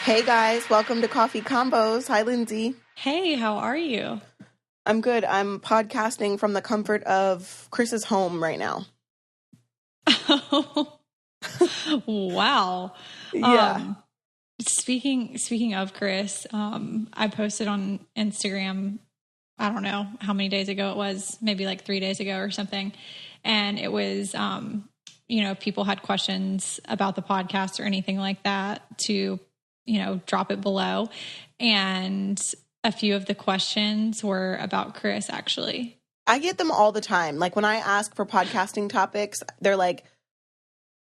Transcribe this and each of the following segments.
Hey guys, welcome to Coffee Combos. Hi, Lindsay. Hey, how are you? I'm good. I'm podcasting from the comfort of Chris's home right now. Wow. Yeah. Speaking of Chris, I posted on Instagram, I don't know how many days ago it was, maybe like 3 days ago or something. And it was, people had questions about the podcast or anything like that to, drop it below. And a few of the questions were about Chris, actually. I get them all the time. Like when I ask for podcasting topics, they're like,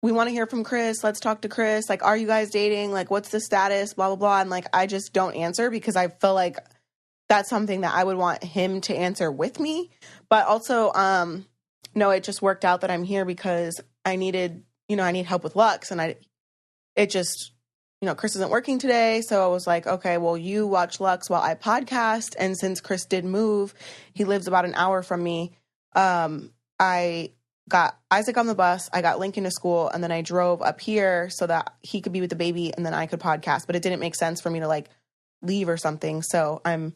we want to hear from Chris. Let's talk to Chris. Like, are you guys dating? Like, what's the status? Blah, blah, blah. And like, I just don't answer because I feel like that's something that I would want him to answer with me. But also, no, it just worked out that I'm here because I need help with Lux. And Chris isn't working today. So I was like, okay, well, you watch Lux while I podcast. And since Chris did move, he lives about an hour from me. I got Isaac on the bus. I got Lincoln to school. And then I drove up here so that he could be with the baby and then I could podcast. But it didn't make sense for me to like leave or something. So I'm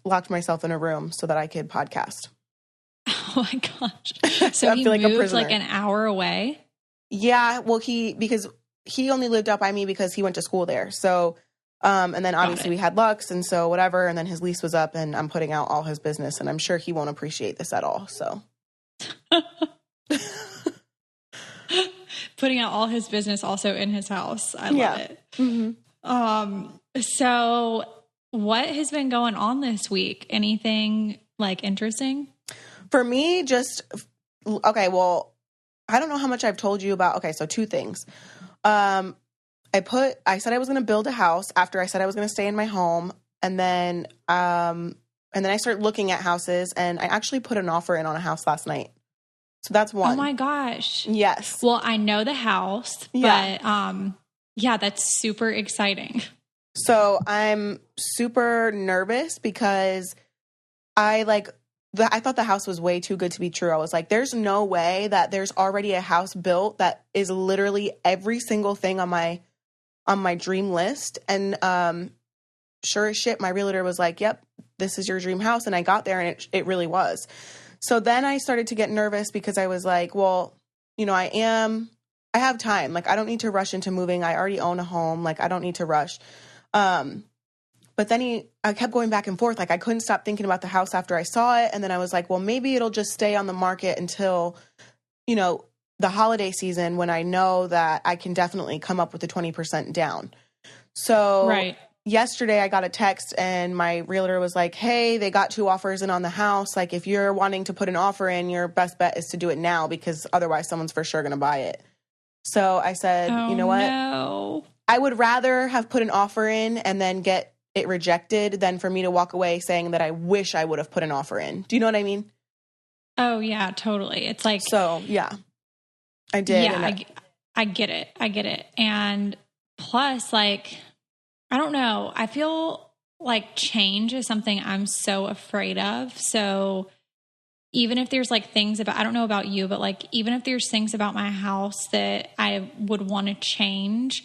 locked myself in a room so that I could podcast. Oh my gosh. So he like moved like an hour away? Yeah. Well, because he only lived up by me because he went to school there. So, and then obviously we had Lux and so whatever. And then his lease was up and I'm putting out all his business and I'm sure he won't appreciate this at all. So putting out all his business also in his house. I love it. Mm-hmm. So what has been going on this week? Anything like interesting? For me, okay, well, I don't know how much I've told you about. Okay, so two things. I said I was going to build a house after I said I was going to stay in my home. And then I started looking at houses and I actually put an offer in on a house last night. So that's one. Oh my gosh. Yes. Well, I know the house, but that's super exciting. So I'm super nervous because I thought the house was way too good to be true. I was like, there's no way that there's already a house built that is literally every single thing on my dream list. And sure as shit, my realtor was like, yep, this is your dream house. And I got there and it really was. So then I started to get nervous because I was like, well, I have time. Like, I don't need to rush into moving. I already own a home. Like, I don't need to rush. But then I kept going back and forth. Like, I couldn't stop thinking about the house after I saw it. And then I was like, well, maybe it'll just stay on the market until, the holiday season when I know that I can definitely come up with the 20% down. So yesterday I got a text and my realtor was like, hey, they got 2 offers in on the house. Like, if you're wanting to put an offer in, your best bet is to do it now because otherwise someone's for sure going to buy it. So I said, you know what? No. I would rather have put an offer in and then get it rejected than for me to walk away saying that I wish I would have put an offer in. Do you know what I mean? Oh yeah, totally. It's like, so yeah, I did. Yeah, I get it. I get it. And plus, like, I don't know. I feel like change is something I'm so afraid of. So even if there's like things about, I don't know about you, but like, even if there's things about my house that I would want to change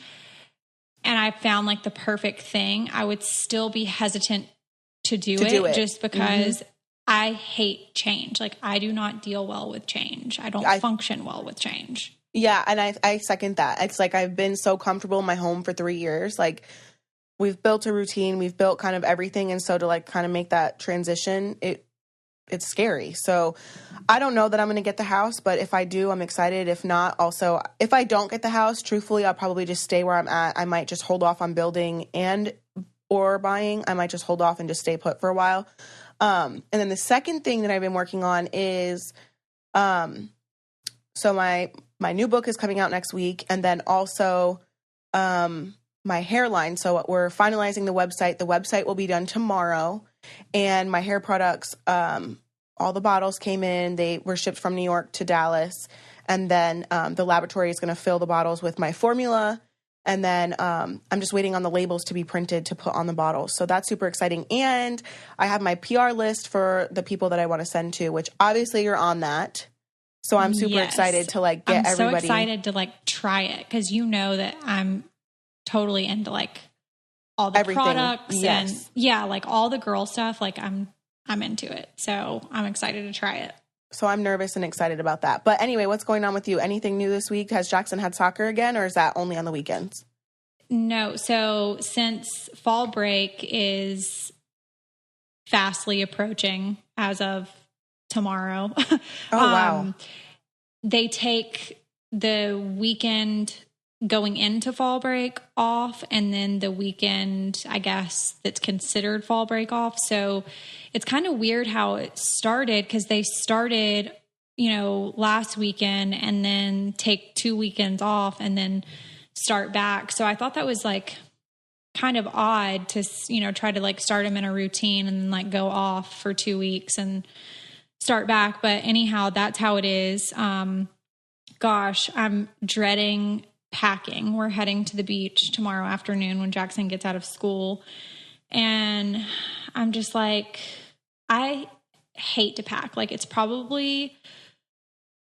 and I found like the perfect thing, I would still be hesitant to do it just because I hate change. Like, I do not deal well with change. I don't function well with change. Yeah. And I second that. It's like, I've been so comfortable in my home for 3 years. Like, we've built a routine, we've built kind of everything. And so to like kind of make that transition, it's scary. So I don't know that I'm going to get the house, but if I do, I'm excited. If not, also, if I don't get the house, truthfully, I'll probably just stay where I'm at. I might just hold off on building or buying. I might just hold off and just stay put for a while. And then the second thing that I've been working on is, so my new book is coming out next week. And then also, my hairline. So we're finalizing the website. The website will be done tomorrow. And my hair products, all the bottles came in. They were shipped from New York to Dallas. And then the laboratory is going to fill the bottles with my formula. And then I'm just waiting on the labels to be printed to put on the bottles. So that's super exciting. And I have my PR list for the people that I want to send to, which obviously you're on that. So I'm super excited to like get everybody. I'm so excited to like try it because you know that I'm totally into like all the Everything. products Yes. and yeah, like all the girl stuff. Like I'm into it. So I'm excited to try it. So I'm nervous and excited about that. But anyway, what's going on with you? Anything new this week? Has Jackson had soccer again, or is that only on the weekends? No. So since fall break is fastly approaching as of tomorrow, Oh, wow. they take the weekend going into fall break off and then the weekend, I guess, that's considered fall break off. So it's kind of weird how it started because they started, last weekend and then take 2 weekends off and then start back. So I thought that was like kind of odd to, try to like start them in a routine and then like go off for 2 weeks and start back. But anyhow, that's how it is. Gosh, I'm dreading packing. We're heading to the beach tomorrow afternoon when Jackson gets out of school. And I'm just like, I hate to pack. Like it's probably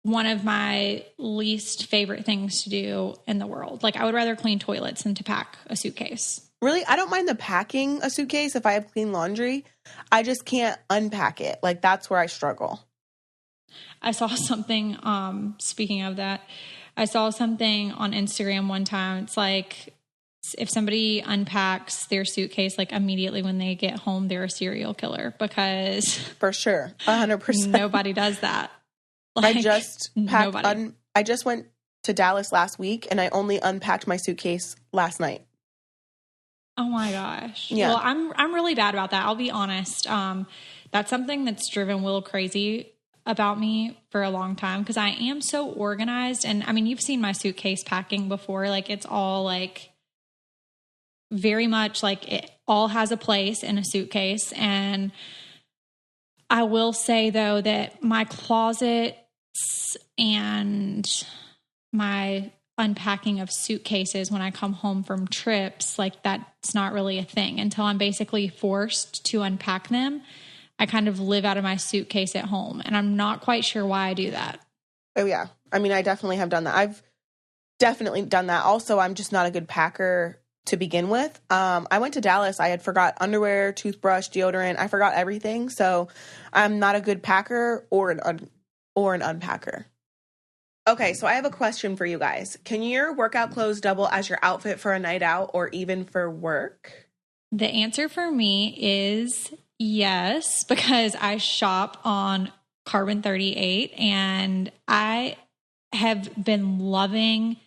one of my least favorite things to do in the world. Like I would rather clean toilets than to pack a suitcase. Really? I don't mind the packing a suitcase if I have clean laundry. I just can't unpack it. Like that's where I struggle. I saw something, speaking of that, I saw something on Instagram one time. It's like if somebody unpacks their suitcase, like immediately when they get home, they're a serial killer because for sure. 100%. Nobody does that. Like, I just packed, I just went to Dallas last week and I only unpacked my suitcase last night. Oh my gosh. Yeah. Well, I'm really bad about that. I'll be honest. That's something that's driven Will crazy about me for a long time because I am so organized. And I mean, you've seen my suitcase packing before. Like it's all like very much like it all has a place in a suitcase. And I will say though that my closets and my unpacking of suitcases when I come home from trips, like that's not really a thing until I'm basically forced to unpack them. I kind of live out of my suitcase at home and I'm not quite sure why I do that. Oh yeah. I mean, I definitely have done that. I've definitely done that. Also, I'm just not a good packer to begin with. I went to Dallas. I had forgot underwear, toothbrush, deodorant. I forgot everything. So I'm not a good packer or an unpacker. Okay, so I have a question for you guys. Can your workout clothes double as your outfit for a night out or even for work? The answer for me is yes, because I shop on Carbon 38 and I have been loving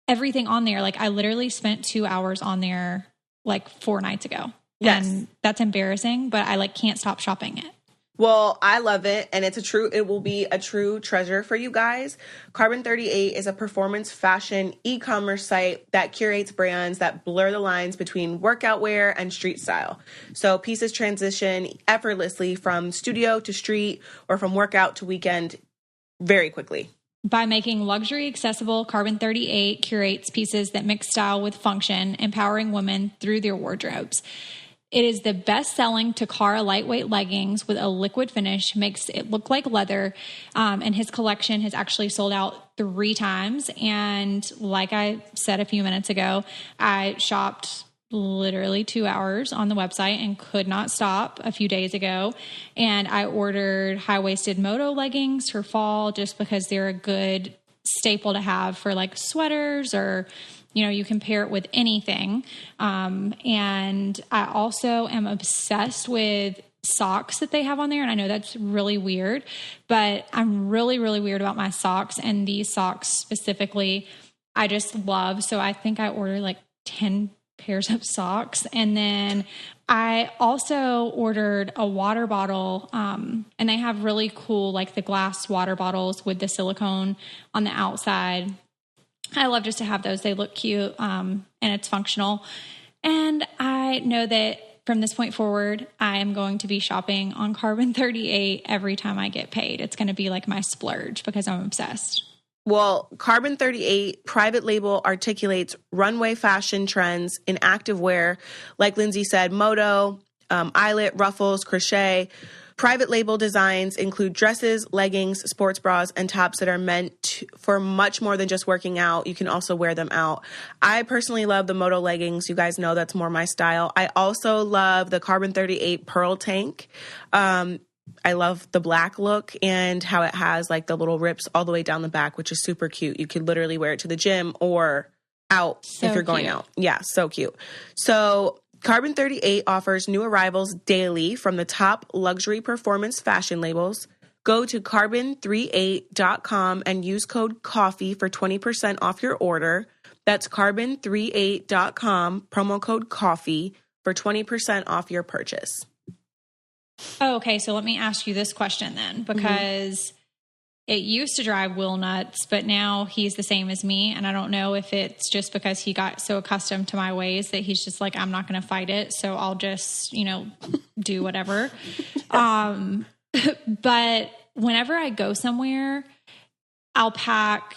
everything on there. Like I literally spent 2 hours on there like 4 nights ago. Yes. And that's embarrassing, but I like can't stop shopping it. Well, I love it, and it will be a true treasure for you guys. Carbon 38 is a performance fashion e-commerce site that curates brands that blur the lines between workout wear and street style. So pieces transition effortlessly from studio to street or from workout to weekend very quickly. By making luxury accessible, Carbon 38 curates pieces that mix style with function, empowering women through their wardrobes. It is the best-selling Takara lightweight leggings with a liquid finish, makes it look like leather, and his collection has actually sold out 3 times. And like I said a few minutes ago, I shopped literally 2 hours on the website and could not stop a few days ago. And I ordered high-waisted moto leggings for fall just because they're a good staple to have for like sweaters or you can pair it with anything. And I also am obsessed with socks that they have on there. And I know that's really weird, but I'm really, really weird about my socks. And these socks specifically, I just love. So I think I ordered like 10 pairs of socks. And then I also ordered a water bottle. And they have really cool, like the glass water bottles with the silicone on the outside. I love just to have those. They look cute, and it's functional. And I know that from this point forward, I am going to be shopping on Carbon 38 every time I get paid. It's going to be like my splurge because I'm obsessed. Well, Carbon 38 private label articulates runway fashion trends in activewear, like Lindsay said, moto, eyelet, ruffles, crochet, Private label designs include dresses, leggings, sports bras, and tops that are meant for much more than just working out. You can also wear them out. I personally love the Moto leggings. You guys know that's more my style. I also love the Carbon 38 Pearl Tank. I love the black look and how it has like the little rips all the way down the back, which is super cute. You could literally wear it to the gym or out if you're going out. Yeah, so cute. So Carbon 38 offers new arrivals daily from the top luxury performance fashion labels. Go to carbon38.com and use code COFFEE for 20% off your order. That's carbon38.com, promo code COFFEE for 20% off your purchase. Oh, okay, so let me ask you this question then, because it used to drive Will nuts, but now he's the same as me, and I don't know if it's just because he got so accustomed to my ways that he's just like, I'm not going to fight it, so I'll just, do whatever. But whenever I go somewhere, I'll pack,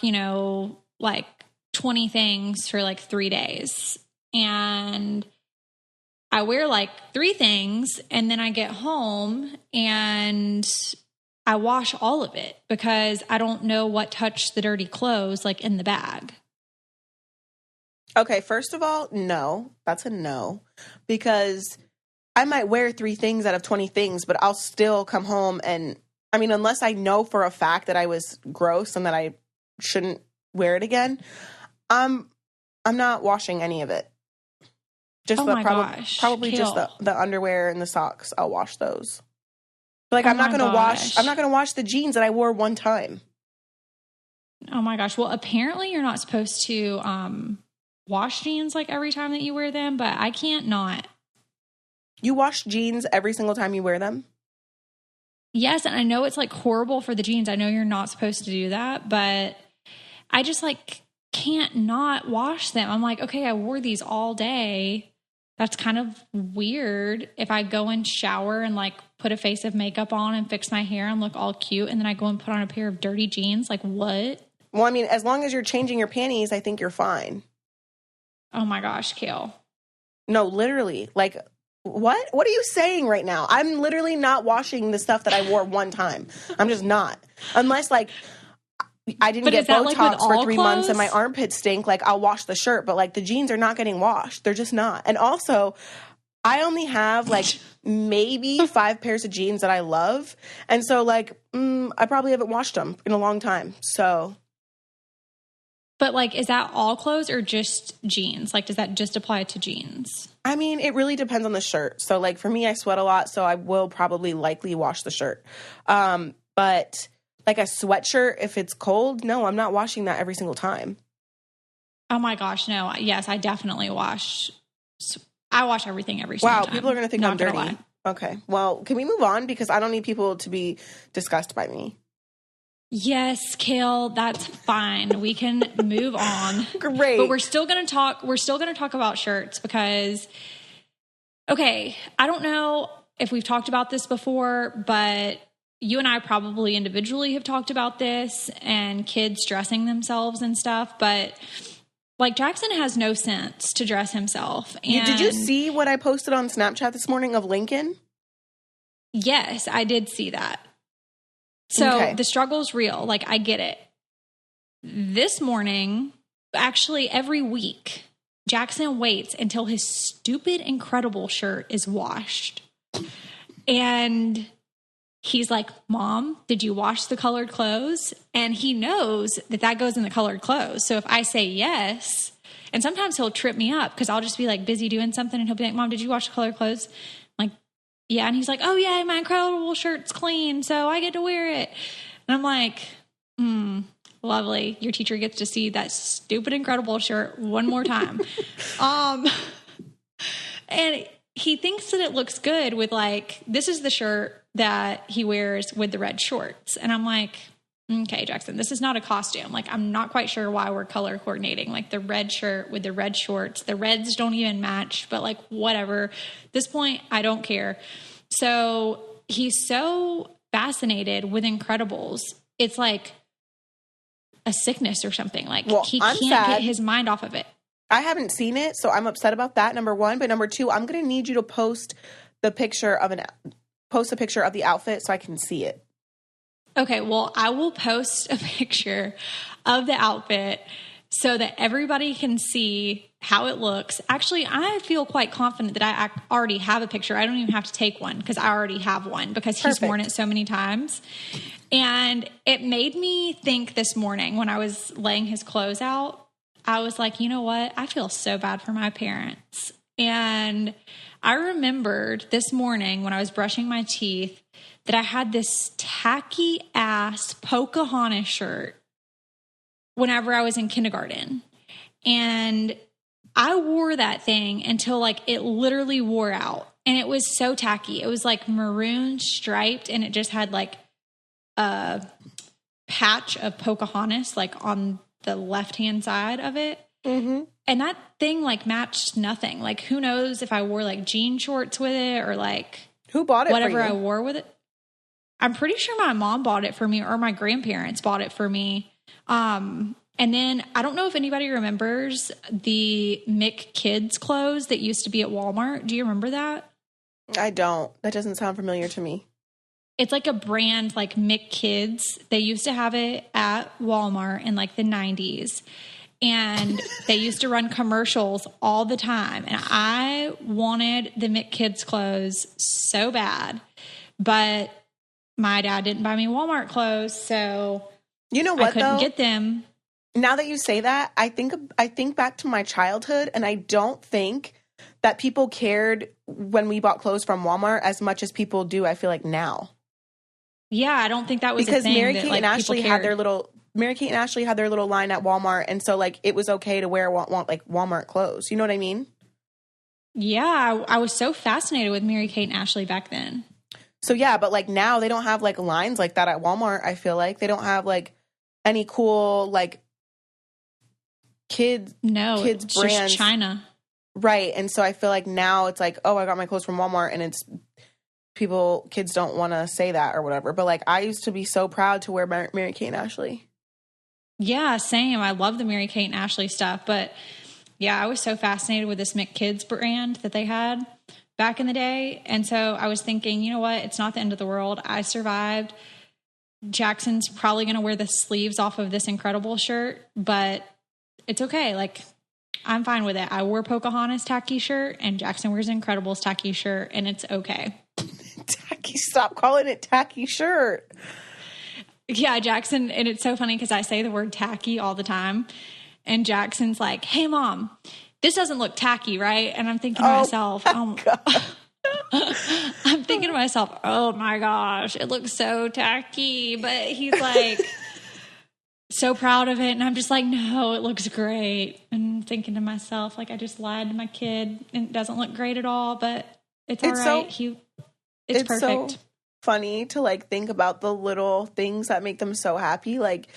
like 20 things for like 3 days, and I wear like 3 things, and then I get home and I wash all of it because I don't know what touched the dirty clothes like in the bag. Okay, first of all, no. That's a no. Because I might wear 3 things out of 20 things, but I'll still come home and, unless I know for a fact that I was gross and that I shouldn't wear it again, I'm not washing any of it. Just probably just the underwear and the socks. I'll wash those. Like I'm not going to wash the jeans that I wore one time. Oh my gosh. Well, apparently you're not supposed to wash jeans like every time that you wear them, but I can't not. You wash jeans every single time you wear them? Yes, and I know it's like horrible for the jeans. I know you're not supposed to do that, but I just like can't not wash them. I'm like, okay, I wore these all day. That's kind of weird if I go and shower and like put a face of makeup on and fix my hair and look all cute, and then I go and put on a pair of dirty jeans. Like what? Well, as long as you're changing your panties, I think you're fine. Oh my gosh, Kale. No, literally. Like what? What are you saying right now? I'm literally not washing the stuff that I wore one time. I'm just not. Unless like I didn't get Botox like for 3 months and my armpits stink. Like I'll wash the shirt, but like the jeans are not getting washed. They're just not. And also I only have like maybe 5 pairs of jeans that I love. And so like, I probably haven't washed them in a long time. So. But like, is that all clothes or just jeans? Like, does that just apply to jeans? It really depends on the shirt. So like for me, I sweat a lot. So I will probably likely wash the shirt. But like a sweatshirt, if it's cold, no, I'm not washing that every single time. Oh my gosh, no. Yes, I definitely wash. I wash everything every single time. Wow, people are going to think I'm dirty. Okay, well, can we move on? Because I don't need people to be disgusted by me. Yes, Kale, that's fine. We can move on. Great. But we're still going to talk about shirts because, okay, I don't know if we've talked about this before, but you and I probably individually have talked about this and kids dressing themselves and stuff, but like Jackson has no sense to dress himself. And did you see what I posted on Snapchat this morning of Lincoln? Yes, I did see that. So The struggle's real. Like I get it. This morning, actually every week, Jackson waits until his stupid Incredible shirt is washed. And he's like, Mom, did you wash the colored clothes? And he knows that goes in the colored clothes. So if I say yes, and sometimes he'll trip me up because I'll just be like busy doing something and he'll be like, Mom, did you wash the colored clothes? I'm like, yeah. And he's like, oh yeah, my Incredible shirt's clean, so I get to wear it. And I'm like, lovely. Your teacher gets to see that stupid Incredible shirt one more time. And he thinks that it looks good with like, this is the shirt that he wears with the red shorts. And I'm like, okay, Jackson, this is not a costume. Like, I'm not quite sure why we're color coordinating. Like the red shirt with the red shorts, the reds don't even match, but like, whatever. At this point, I don't care. So he's so fascinated with Incredibles. It's like a sickness or something. Like he can't get his mind off of it. I haven't seen it, so I'm upset about that, number one. But number two, I'm going to need you to post the picture of post a picture of the outfit so I can see it. Okay, well, I will post a picture of the outfit so that everybody can see how it looks. Actually, I feel quite confident that I already have a picture. I don't even have to take one because I already have one because he's worn it so many times. And it made me think this morning when I was laying his clothes out, I was like, you know what? I feel so bad for my parents. And I remembered this morning when I was brushing my teeth that I had this tacky ass Pocahontas shirt whenever I was in kindergarten. And I wore that thing until like it literally wore out. And it was so tacky. It was like maroon striped and it just had like a patch of Pocahontas like on the left-hand side of it. Mm-hmm. And that thing like matched nothing. Like who knows if I wore like jean shorts with it or like who bought it whatever for you? I wore with it. I'm pretty sure my mom bought it for me or my grandparents bought it for me. And then I don't know if anybody remembers the Mick Kids clothes that used to be at Walmart. Do you remember that? I don't. That doesn't sound familiar to me. It's like a brand like Mick Kids. They used to have it at Walmart in like the 90s. And they used to run commercials all the time. And I wanted the Mick Kids clothes so bad. But my dad didn't buy me Walmart clothes, so you know what, I couldn't get them. Now that you say that, I think back to my childhood, and I don't think that people cared when we bought clothes from Walmart as much as people do, I feel like, now. Yeah, I don't think that was because a thing Mary-Kate and Ashley had their little line at Walmart, and so like it was okay to wear like Walmart clothes. You know what I mean? Yeah, I was so fascinated with Mary-Kate and Ashley back then. So yeah, but like now they don't have like lines like that at Walmart. I feel like they don't have like any cool like kids brands. Just China, right? And so I feel like now it's like, oh, I got my clothes from Walmart, and it's kids don't want to say that or whatever. But like I used to be so proud to wear Mary-Kate and Ashley. Yeah, same. I love the Mary-Kate and Ashley stuff, but yeah, I was so fascinated with this Mick Kids brand that they had back in the day. And so I was thinking, you know what? It's not the end of the world. I survived. Jackson's probably going to wear the sleeves off of this incredible shirt, but it's okay. Like, I'm fine with it. I wore Pocahontas tacky shirt and Jackson wears Incredibles tacky shirt, and it's okay. Tacky, stop calling it tacky shirt. Yeah, Jackson, and it's so funny because I say the word tacky all the time, and Jackson's like, hey, Mom, this doesn't look tacky, right? And I'm thinking to myself, I'm thinking to myself, oh my gosh, it looks so tacky. But he's like so proud of it. And I'm just like, no, it looks great. And I'm thinking to myself, like, I just lied to my kid and it doesn't look great at all, but it's all right. It's perfect. So funny to like think about the little things that make them so happy. Like,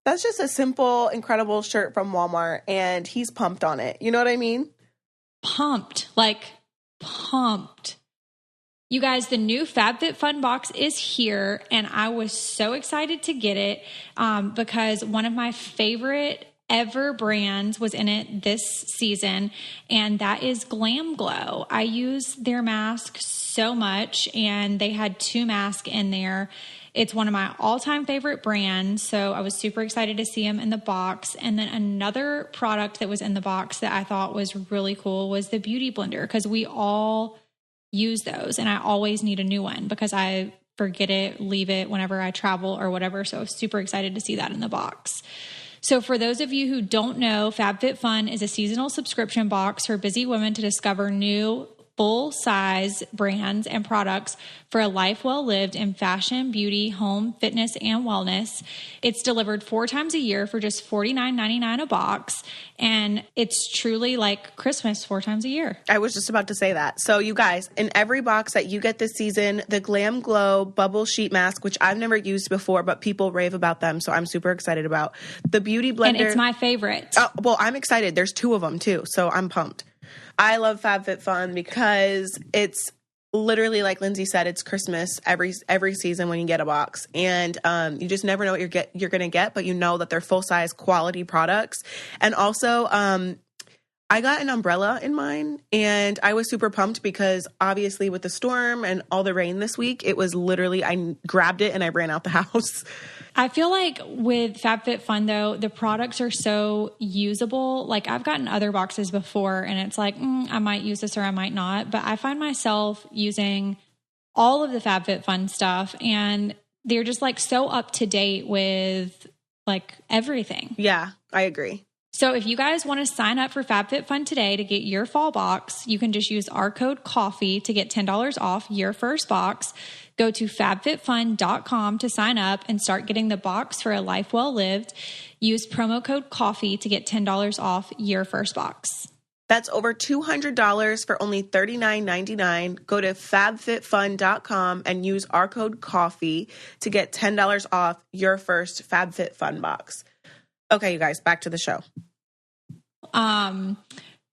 that's just a simple, incredible shirt from Walmart, and he's pumped on it. You know what I mean? Pumped. You guys, the new FabFitFun box is here, and I was so excited to get it because one of my favorite ever brands was in it this season, and that is Glam Glow. I use their mask so much, and they had 2 masks in there. It's one of my all-time favorite brands, so I was super excited to see them in the box. And then another product that was in the box that I thought was really cool was the Beauty Blender, because we all use those, and I always need a new one because I forget it, leave it whenever I travel or whatever. So I was super excited to see that in the box. So for those of you who don't know, FabFitFun is a seasonal subscription box for busy women to discover new full-size brands and products for a life well lived in fashion, beauty, home, fitness, and wellness. It's delivered 4 times a year for just $49.99 a box, and it's truly like Christmas 4 times a year. I was just about to say that. So you guys, in every box that you get this season, the Glam Glow Bubble Sheet Mask, which I've never used before, but people rave about them, so I'm super excited about. The Beauty Blender. And it's my favorite. Oh, well, I'm excited. There's 2 of them, too, so I'm pumped. I love FabFitFun because it's literally, like Lindsay said, it's Christmas every season when you get a box, and you just never know what you're going to get, but you know that they're full size quality products. And also, I got an umbrella in mine, and I was super pumped because obviously with the storm and all the rain this week, it was literally, I grabbed it and I ran out the house. I feel like with FabFitFun though, the products are so usable. Like I've gotten other boxes before and it's like, I might use this or I might not, but I find myself using all of the FabFitFun stuff and they're just like so up to date with like everything. Yeah, I agree. So if you guys want to sign up for FabFitFun today to get your fall box, you can just use our code COFFEE to get $10 off your first box. Go to fabfitfun.com to sign up and start getting the box for a life well lived. Use promo code COFFEE to get $10 off your first box. That's over $200 for only $39.99. Go to fabfitfun.com and use our code COFFEE to get $10 off your first FabFitFun box. Okay, you guys, back to the show.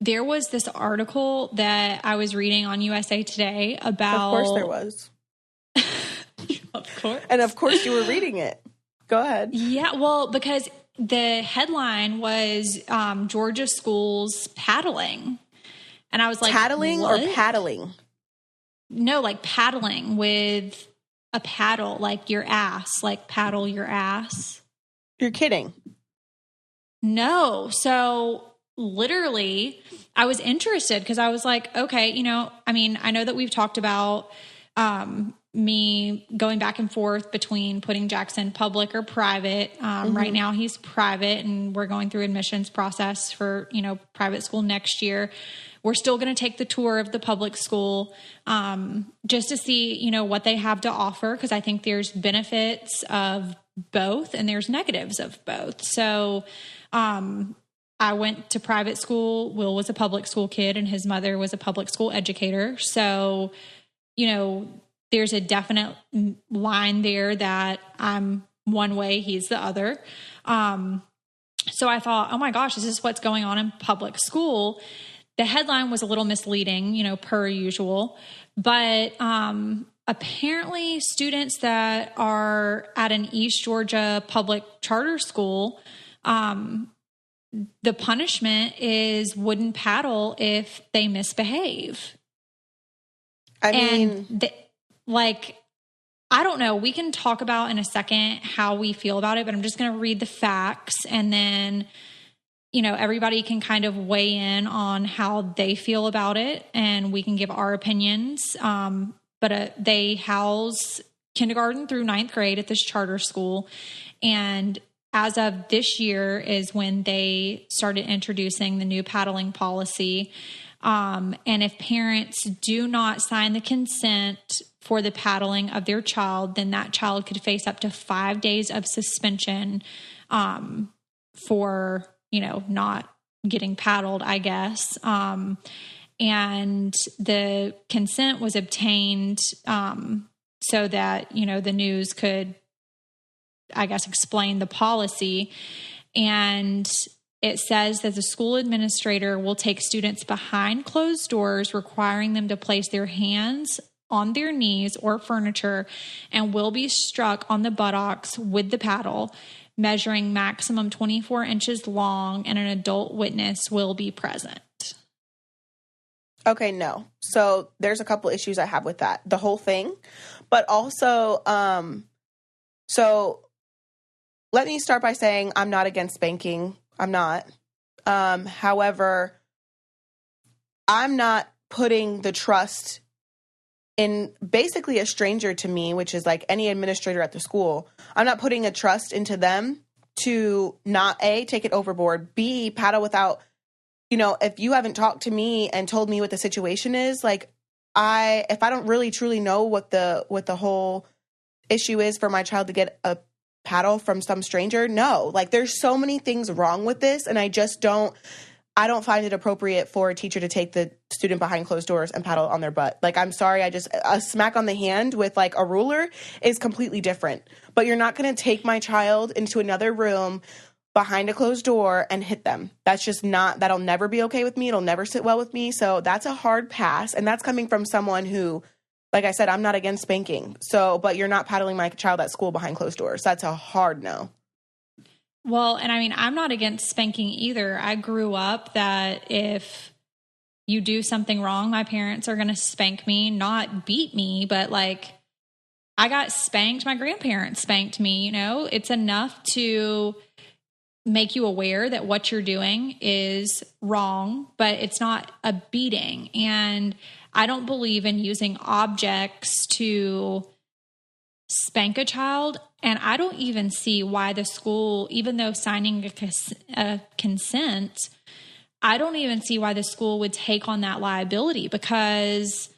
There was this article that I was reading on USA Today about... Of course there was. Of course. And of course you were reading it. Go ahead. Yeah, well, because the headline was Georgia schools paddling. And I was like... Paddling what? or paddling? No, like paddling with a paddle, like your ass, like paddle your ass. You're kidding. No. So literally I was interested because I was like, okay, you know, I mean, I know that we've talked about me going back and forth between putting Jackson public or private. Right now he's private and we're going through admissions process for, you know, private school next year. We're still going to take the tour of the public school just to see, you know, what they have to offer. Cause I think there's benefits of both and there's negatives of both. So, I went to private school. Will was a public school kid and his mother was a public school educator. So, you know, there's a definite line there that I'm one way, he's the other. So I thought, oh my gosh, is this what's going on in public school? The headline was a little misleading, you know, per usual, but, apparently students that are at an East Georgia public charter school, the punishment is wooden paddle if they misbehave. I mean, I don't know. We can talk about in a second how we feel about it, but I'm just going to read the facts and then, you know, everybody can kind of weigh in on how they feel about it and we can give our opinions. But they house kindergarten through 9th grade at this charter school. And as of this year is when they started introducing the new paddling policy. And if parents do not sign the consent for the paddling of their child, then that child could face up to 5 days of suspension for, you know, not getting paddled, I guess. And the consent was obtained so that, you know, the news could, I guess, explain the policy. And it says that the school administrator will take students behind closed doors, requiring them to place their hands on their knees or furniture and will be struck on the buttocks with the paddle, measuring maximum 24 inches long, and an adult witness will be present. okay, no. So there's a couple issues I have with that, the whole thing, but also, so let me start by saying I'm not against spanking. I'm not. However, I'm not putting the trust in basically a stranger to me, which is like any administrator at the school. I'm not putting a trust into them to not A, take it overboard, B, paddle without, you know, if you haven't talked to me and told me what the situation is, like if I don't really truly know what the whole issue is for my child to get a paddle from some stranger, no, like there's so many things wrong with this. And I don't find it appropriate for a teacher to take the student behind closed doors and paddle on their butt. Like, I'm sorry. A smack on the hand with like a ruler is completely different, but you're not going to take my child into another room behind a closed door and hit them. That's just not, that'll never be okay with me. It'll never sit well with me. So that's a hard pass. And that's coming from someone who, like I said, I'm not against spanking. So, but you're not paddling my child at school behind closed doors. That's a hard no. Well, and I mean, I'm not against spanking either. I grew up that if you do something wrong, my parents are going to spank me, not beat me, but like I got spanked. My grandparents spanked me, you know, it's enough to make you aware that what you're doing is wrong, but it's not a beating. And I don't believe in using objects to spank a child. And I don't even see why the school, even though signing a consent, I don't even see why the school would take on that liability because,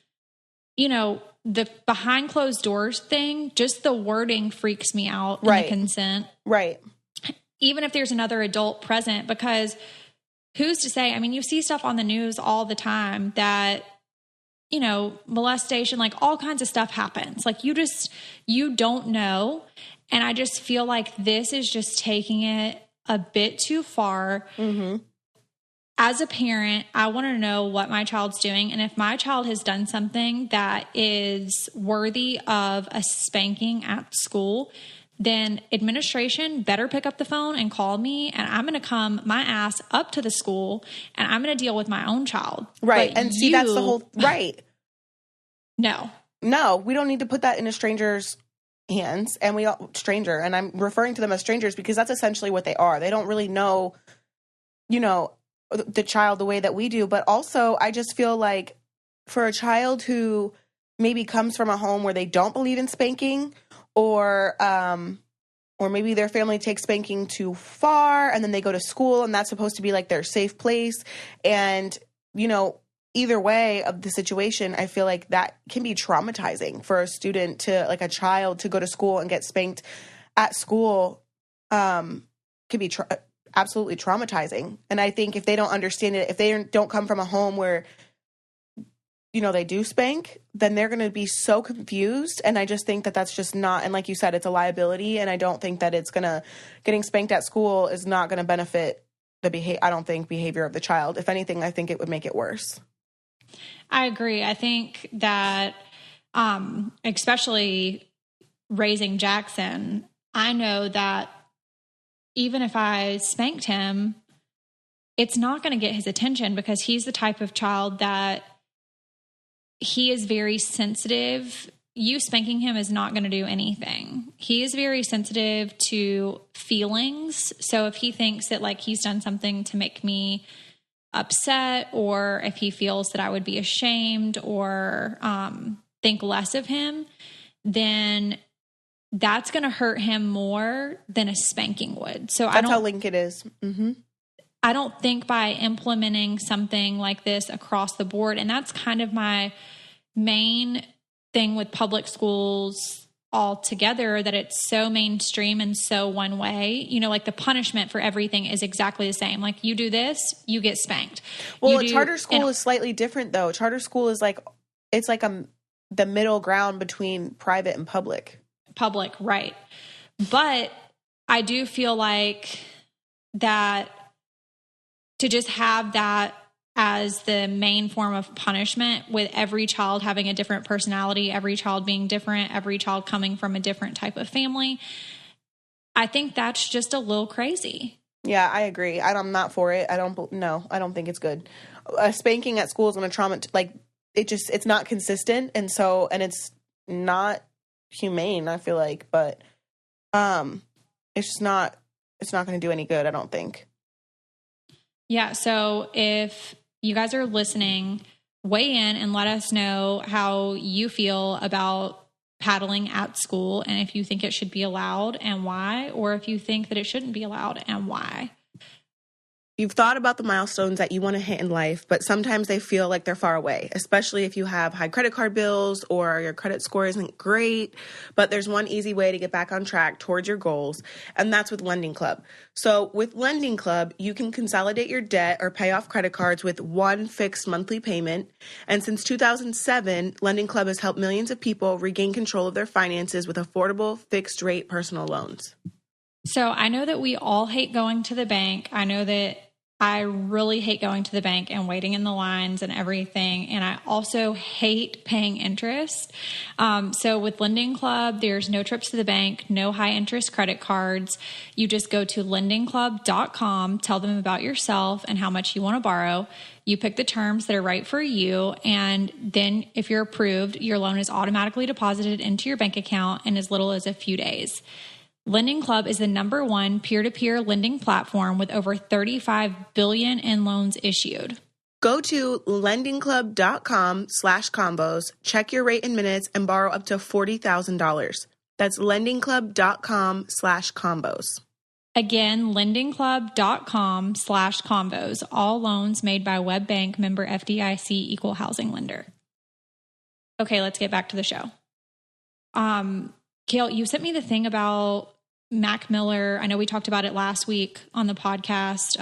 you know, the behind closed doors thing, just the wording freaks me out in the consent. Right. Even if there's another adult present, because who's to say, I mean, you see stuff on the news all the time that, you know, molestation, like all kinds of stuff happens. Like you don't know. And I just feel like this is just taking it a bit too far. Mm-hmm. As a parent, I want to know what my child's doing. And if my child has done something that is worthy of a spanking at school, then administration better pick up the phone and call me, and I'm going to come my ass up to the school and I'm going to deal with my own child. Right. But and see, that's the whole, right. No, we don't need to put that in a stranger's hands, and stranger. And I'm referring to them as strangers because that's essentially what they are. They don't really know, you know, the child the way that we do. But also I just feel like for a child who maybe comes from a home where they don't believe in spanking, or maybe their family takes spanking too far and then they go to school and that's supposed to be like their safe place. And, you know, either way of the situation, I feel like that can be traumatizing for a student like a child to go to school and get spanked at school, can be absolutely traumatizing. And I think if they don't understand it, if they don't come from a home where, you know, they do spank, then they're going to be so confused. And I just think that that's just not, and like you said, it's a liability. And I don't think that getting spanked at school is not going to benefit behavior of the child. If anything, I think it would make it worse. I agree. I think that, especially raising Jackson, I know that even if I spanked him, it's not going to get his attention because he's the type of child that he is very sensitive. You spanking him is not going to do anything. He is very sensitive to feelings. So if he thinks that like he's done something to make me upset, or if he feels that I would be ashamed or think less of him, then that's going to hurt him more than a spanking would. So that's how linked it is. Mm-hmm. I don't think by implementing something like this across the board, and that's kind of my main thing with public schools altogether, that it's so mainstream and so one way, you know, like the punishment for everything is exactly the same. Like you do this, you get spanked. Well, charter school is slightly different though. Charter school is like, it's like the middle ground between private and public. Public, right. But I do feel like that to just have that as the main form of punishment, with every child having a different personality, every child being different, every child coming from a different type of family, I think that's just a little crazy. Yeah, I agree. I'm not for it. I don't think it's good. Spanking at school is going to it's not consistent. And it's not humane, I feel like, but it's not going to do any good, I don't think. Yeah. So if you guys are listening, weigh in and let us know how you feel about paddling at school, and if you think it should be allowed and why, or if you think that it shouldn't be allowed and why. You've thought about the milestones that you want to hit in life, but sometimes they feel like they're far away, especially if you have high credit card bills or your credit score isn't great. But there's one easy way to get back on track towards your goals, and that's with Lending Club. So with Lending Club, you can consolidate your debt or pay off credit cards with one fixed monthly payment. And since 2007, Lending Club has helped millions of people regain control of their finances with affordable fixed rate personal loans. So I know that we all hate going to the bank. I know that I really hate going to the bank and waiting in the lines and everything. And I also hate paying interest. So with Lending Club, there's no trips to the bank, no high interest credit cards. You just go to lendingclub.com, tell them about yourself and how much you want to borrow. You pick the terms that are right for you. And then if you're approved, your loan is automatically deposited into your bank account in as little as a few days. Lending Club is the #1 peer-to-peer lending platform with over $35 billion in loans issued. Go to lendingclub.com/combos, check your rate in minutes, and borrow up to $40,000. That's lendingclub.com/combos. Again, lendingclub.com/combos. All loans made by WebBank, member FDIC, equal housing lender. Okay, let's get back to the show. Kale, you sent me the thing about Mac Miller. I know we talked about it last week on the podcast.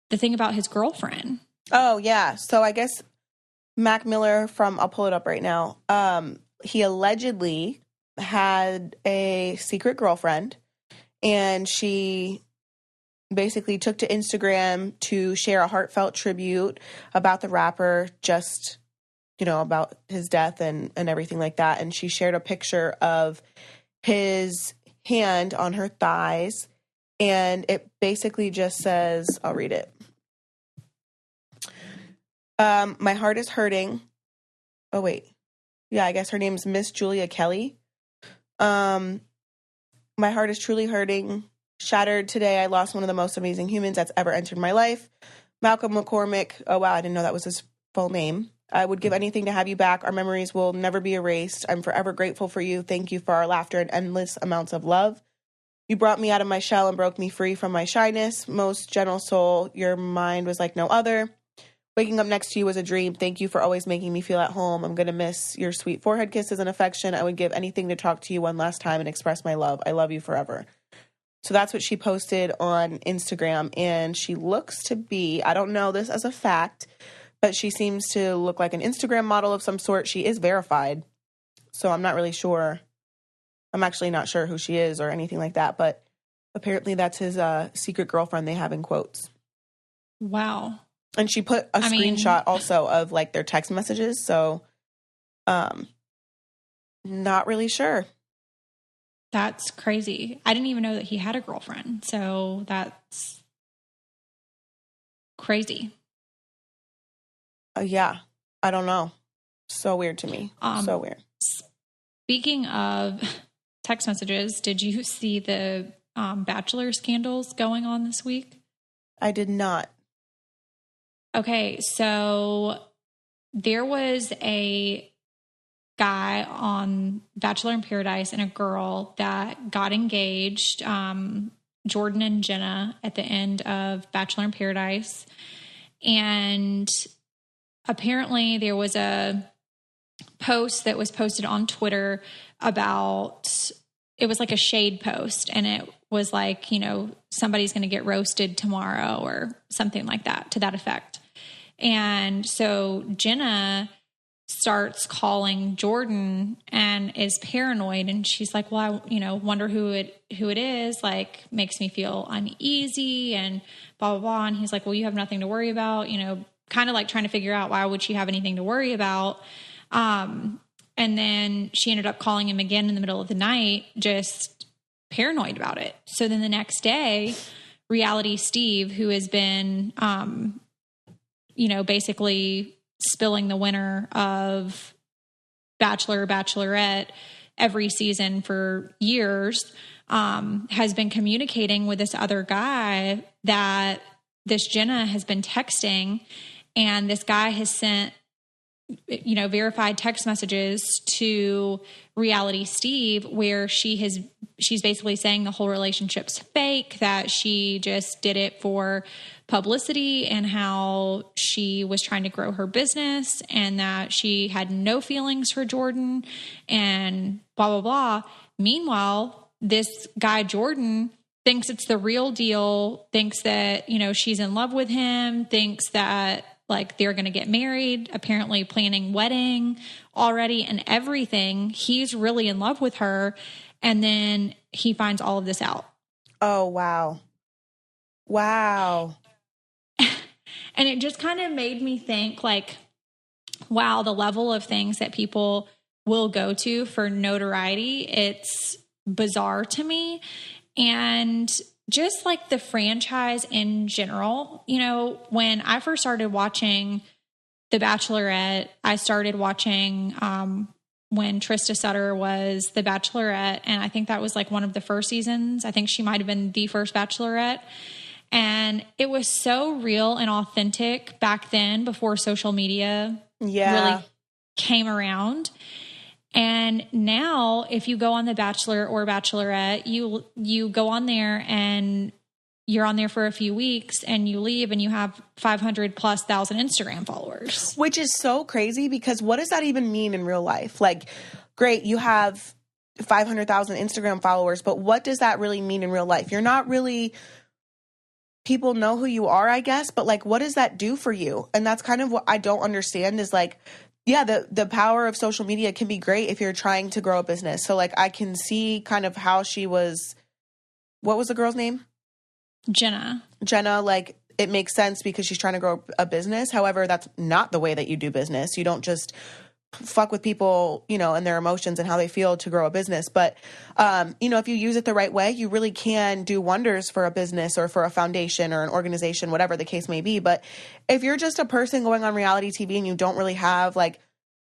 The thing about his girlfriend. Oh, yeah. So I guess Mac Miller I'll pull it up right now. He allegedly had a secret girlfriend, and she basically took to Instagram to share a heartfelt tribute about the rapper, just, about his death and everything like that. And she shared a picture of his hand on her thighs, and it basically just says, I'll read it. My heart is hurting. Oh, wait. Yeah, I guess her name's Miss Julia Kelly. My heart is truly hurting. Shattered today. I lost one of the most amazing humans that's ever entered my life. Malcolm McCormick. Oh, wow. I didn't know that was his full name. I would give anything to have you back. Our memories will never be erased. I'm forever grateful for you. Thank you for our laughter and endless amounts of love. You brought me out of my shell and broke me free from my shyness. Most gentle soul, your mind was like no other. Waking up next to you was a dream. Thank you for always making me feel at home. I'm going to miss your sweet forehead kisses and affection. I would give anything to talk to you one last time and express my love. I love you forever. So that's what she posted on Instagram. And she looks to be, I don't know this as a fact, but she seems to look like an Instagram model of some sort. She is verified. So I'm not really sure. I'm actually not sure who she is or anything like that. But apparently that's his secret girlfriend, they have in quotes. Wow. And she put a screenshot also of like their text messages. So not really sure. That's crazy. I didn't even know that he had a girlfriend. So that's crazy. Yeah, I don't know. So weird to me. So weird. Speaking of text messages, did you see the Bachelor scandals going on this week? I did not. Okay, so there was a guy on Bachelor in Paradise and a girl that got engaged, Jordan and Jenna, at the end of Bachelor in Paradise. And apparently there was a post that was posted on Twitter about, it was like a shade post, and it was like, somebody's going to get roasted tomorrow or something like that, to that effect. And so Jenna starts calling Jordan and is paranoid, and she's like, well, I wonder who it is, like, makes me feel uneasy and blah, blah, blah. And he's like, well, you have nothing to worry about, kind of like trying to figure out why would she have anything to worry about. And then she ended up calling him again in the middle of the night, just paranoid about it. So then the next day, Reality Steve, who has been, basically spilling the winner of Bachelor, Bachelorette every season for years, has been communicating with this other guy that this Jenna has been texting, and this guy has sent, verified text messages to Reality Steve where she's basically saying the whole relationship's fake, that she just did it for publicity and how she was trying to grow her business and that she had no feelings for Jordan and blah, blah, blah. Meanwhile, this guy, Jordan, thinks it's the real deal, thinks that, she's in love with him, thinks that like they're going to get married, apparently planning wedding already and everything. He's really in love with her. And then he finds all of this out. Oh, wow. Wow. And it just kind of made me think like, wow, the level of things that people will go to for notoriety, it's bizarre to me. And just like the franchise in general, you know, when I first started watching The Bachelorette, I started watching when Trista Sutter was The Bachelorette. And I think that was like one of the first seasons. I think she might have been the first Bachelorette. And it was so real and authentic back then before social media really came around. And now if you go on The Bachelor or Bachelorette, you go on there and you're on there for a few weeks and you leave and you have 500 plus thousand Instagram followers. Which is so crazy because what does that even mean in real life? Like, great, you have 500,000 Instagram followers, but what does that really mean in real life? You're not really... People know who you are, I guess, but like, what does that do for you? And that's kind of what I don't understand is like, yeah, the power of social media can be great if you're trying to grow a business. So like, I can see kind of how she was, what was the girl's name? Jenna, like it makes sense because she's trying to grow a business. However, that's not the way that you do business. You don't just fuck with people, you know, and their emotions and how they feel to grow a business. But, you know, if you use it the right way, you really can do wonders for a business or for a foundation or an organization, whatever the case may be. But if you're just a person going on reality TV and you don't really have like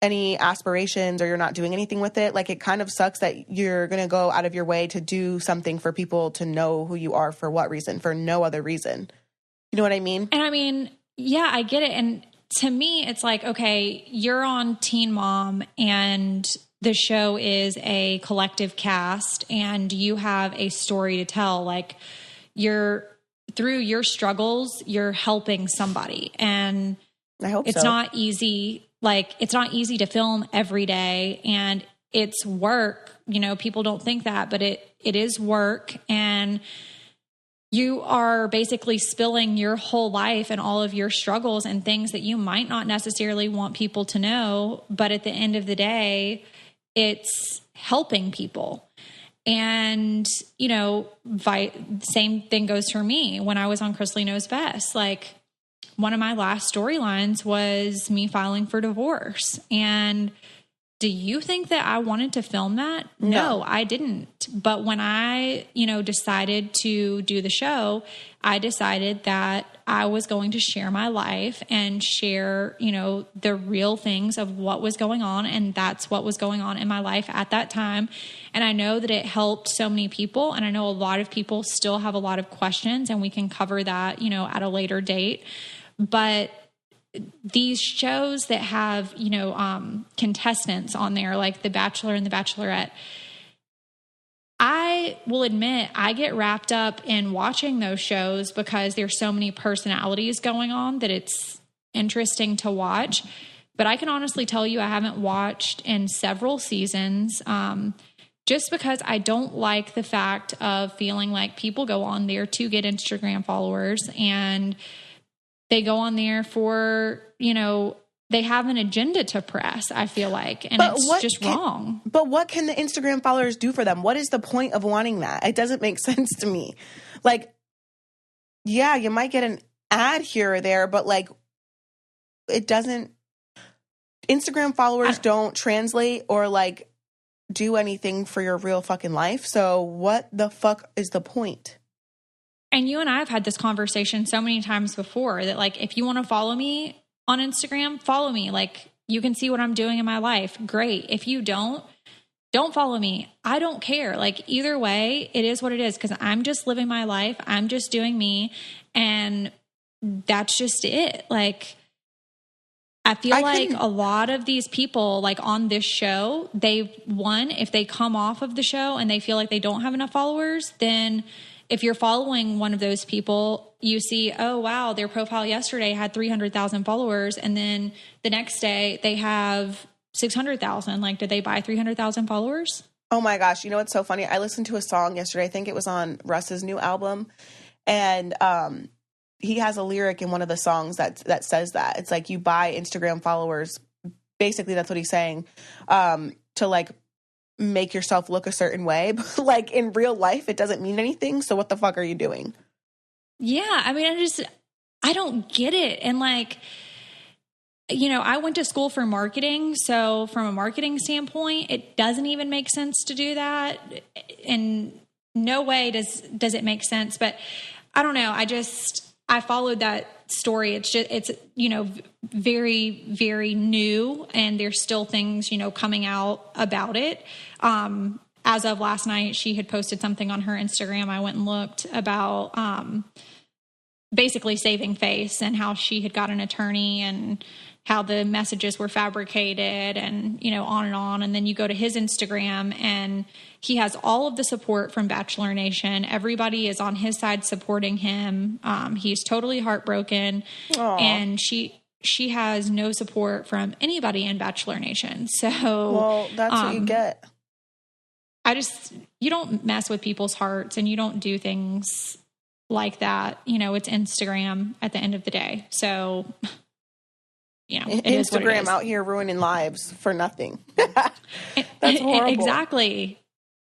any aspirations or you're not doing anything with it, like it kind of sucks that you're going to go out of your way to do something for people to know who you are for what reason, for no other reason. You know what I mean? And I mean, yeah, I get it. And to me, it's like, okay, you're on Teen Mom and the show is a collective cast and you have a story to tell. Like through your struggles, you're helping somebody. And I hope it's not easy. Like it's not easy to film every day and it's work. You know, people don't think that, but it is work. And you are basically spilling your whole life and all of your struggles and things that you might not necessarily want people to know. But at the end of the day, it's helping people. And, you know, same thing goes for me when I was on Chrisley Knows Best. Like one of my last storylines was me filing for divorce. And do you think that I wanted to film that? No, I didn't. But when I, you know, decided to do the show, I decided that I was going to share my life and share, you know, the real things of what was going on. And that's what was going on in my life at that time. And I know that it helped so many people. And I know a lot of people still have a lot of questions and we can cover that, you know, at a later date. But these shows that have, you know, contestants on there, like The Bachelor and The Bachelorette, I will admit I get wrapped up in watching those shows because there's so many personalities going on that it's interesting to watch. But I can honestly tell you I haven't watched in several seasons just because I don't like the fact of feeling like people go on there to get Instagram followers and they go on there for, you know, they have an agenda to press, I feel like, and it's just wrong. But what can the Instagram followers do for them? What is the point of wanting that? It doesn't make sense to me. Like, yeah, you might get an ad here or there, but like, it doesn't, Instagram followers don't translate or like do anything for your real fucking life. So what the fuck is the point? And you and I have had this conversation so many times before that like, if you want to follow me on Instagram, follow me. Like you can see what I'm doing in my life. Great. If you don't follow me. I don't care. Like either way, it is what it is. Cause I'm just living my life. I'm just doing me. And that's just it. Like, I feel like a lot of these people like on this show, if they come off of the show and they feel like they don't have enough followers, then if you're following one of those people, you see, oh, wow, their profile yesterday had 300,000 followers. And then the next day they have 600,000. Like, did they buy 300,000 followers? Oh my gosh. You know, what's so funny. I listened to a song yesterday. I think it was on Russ's new album. And he has a lyric in one of the songs that says that. It's like you buy Instagram followers. Basically, that's what he's saying, to like make yourself look a certain way. But like in real life, it doesn't mean anything. So what the fuck are you doing? Yeah. I mean, I don't get it. And like, you know, I went to school for marketing. So from a marketing standpoint, it doesn't even make sense to do that. In no way does it make sense, but I don't know. I followed that story. It's, you know, very, very new, and there's still things, you know, coming out about it. As of last night, she had posted something on her Instagram. I went and looked about, basically saving face, and how she had got an attorney and how the messages were fabricated, and, you know, on and on. And then you go to his Instagram and he has all of the support from Bachelor Nation. Everybody is on his side supporting him. He's totally heartbroken. Aww. And she has no support from anybody in Bachelor Nation. So, well, that's what you get. You don't mess with people's hearts, and you don't do things like that. You know, it's Instagram at the end of the day. So, you know, Instagram out here ruining lives for nothing. That's horrible. Exactly.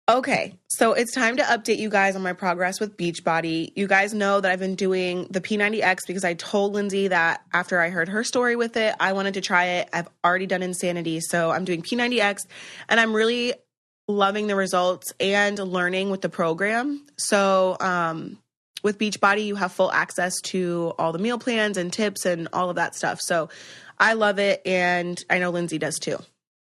Okay, so it's time to update you guys on my progress with Beachbody. You guys know that I've been doing the P90X because I told Lindsay that after I heard her story with it, I wanted to try it. I've already done Insanity, so I'm doing P90X, and I'm really loving the results and learning with the program. So with Beachbody, you have full access to all the meal plans and tips and all of that stuff. So I love it, and I know Lindsay does too.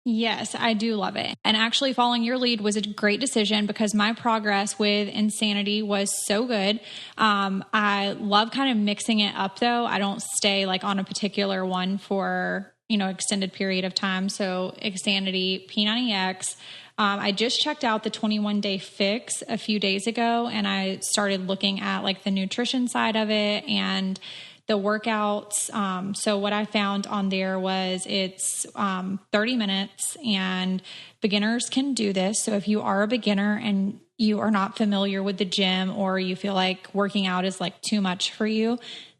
Yes, I do love it. And actually following your lead was a great decision, because my progress with Insanity was so good. I love kind of mixing it up though. I don't stay like on a particular one for, you know, extended period of time. So Insanity, P90X. I just checked out the 21-day fix a few days ago, and I started looking at like the nutrition side of it and the workouts. So what I found on there was it's 30 minutes, and beginners can do this. So if you are a beginner and you are not familiar with the gym, or you feel like working out is like too much for you,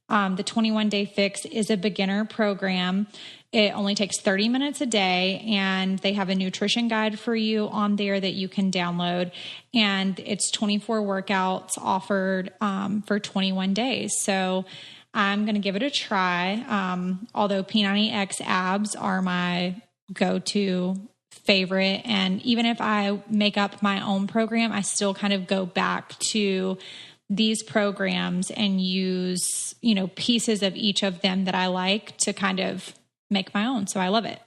the 21-day fix is a beginner program. It only takes 30 minutes a day, and they have a nutrition guide for you on there that you can download. And it's 24 workouts offered for 21 days. So I'm going to give it a try. Although P90X abs are my go-to favorite. And even if I make up my own program, I still kind of go back to these programs and use, you know, pieces of each of them that I like to kind of make my own. So I love it.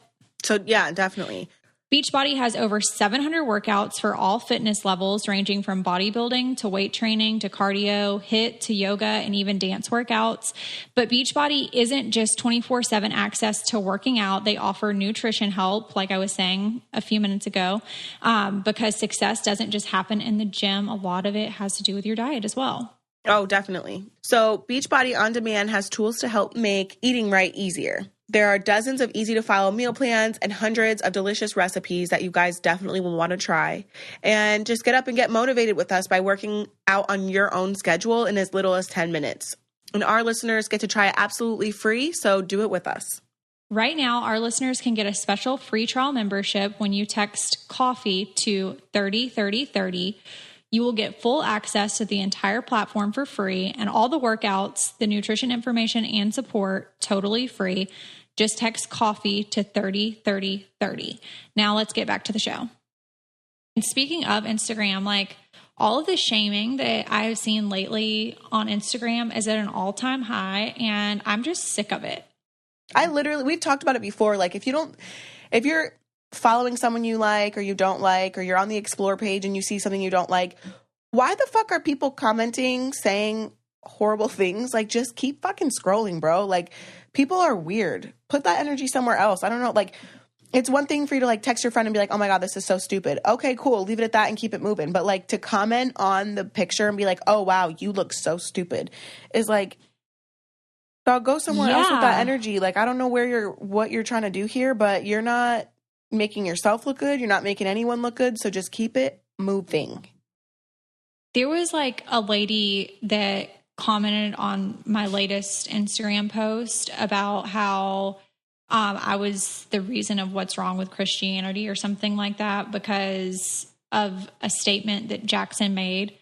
So yeah, definitely. Beachbody has over 700 workouts for all fitness levels, ranging from bodybuilding to weight training to cardio, HIIT to yoga, and even dance workouts. But Beachbody isn't just 24/7 access to working out. They offer nutrition help, like I was saying a few minutes ago, because success doesn't just happen in the gym. A lot of it has to do with your diet as well. Oh, definitely. So Beachbody On Demand has tools to help make eating right easier. There are dozens of easy-to-follow meal plans and hundreds of delicious recipes that you guys definitely will want to try. And just get up and get motivated with us by working out on your own schedule in as little as 10 minutes. And our listeners get to try it absolutely free, so do it with us. Right now, our listeners can get a special free trial membership when you text COFFEE to 303030. You will get full access to the entire platform for free, and all the workouts, the nutrition information, and support totally free. Just text COFFEE to 303030. Now let's get back to the show. And speaking of Instagram, like all of the shaming that I've seen lately on Instagram is at an all-time high, and I'm just sick of it. We've talked about it before. Like if you're following someone you like or you don't like, or you're on the explore page and you see something you don't like, why the fuck are people commenting, saying horrible things? Like, just keep fucking scrolling, bro. Like, people are weird. Put that energy somewhere else. I don't know. Like, it's one thing for you to like text your friend and be like, oh my God, this is so stupid. Okay, cool. Leave it at that and keep it moving. But like to comment on the picture and be like, oh wow, you look so stupid is like, dog, go somewhere else with that energy. Like, I don't know what you're trying to do here, but you're not making yourself look good. You're not making anyone look good. So just keep it moving. There was like a lady that commented on my latest Instagram post about how I was the reason of what's wrong with Christianity or something like that because of a statement that Jackson made.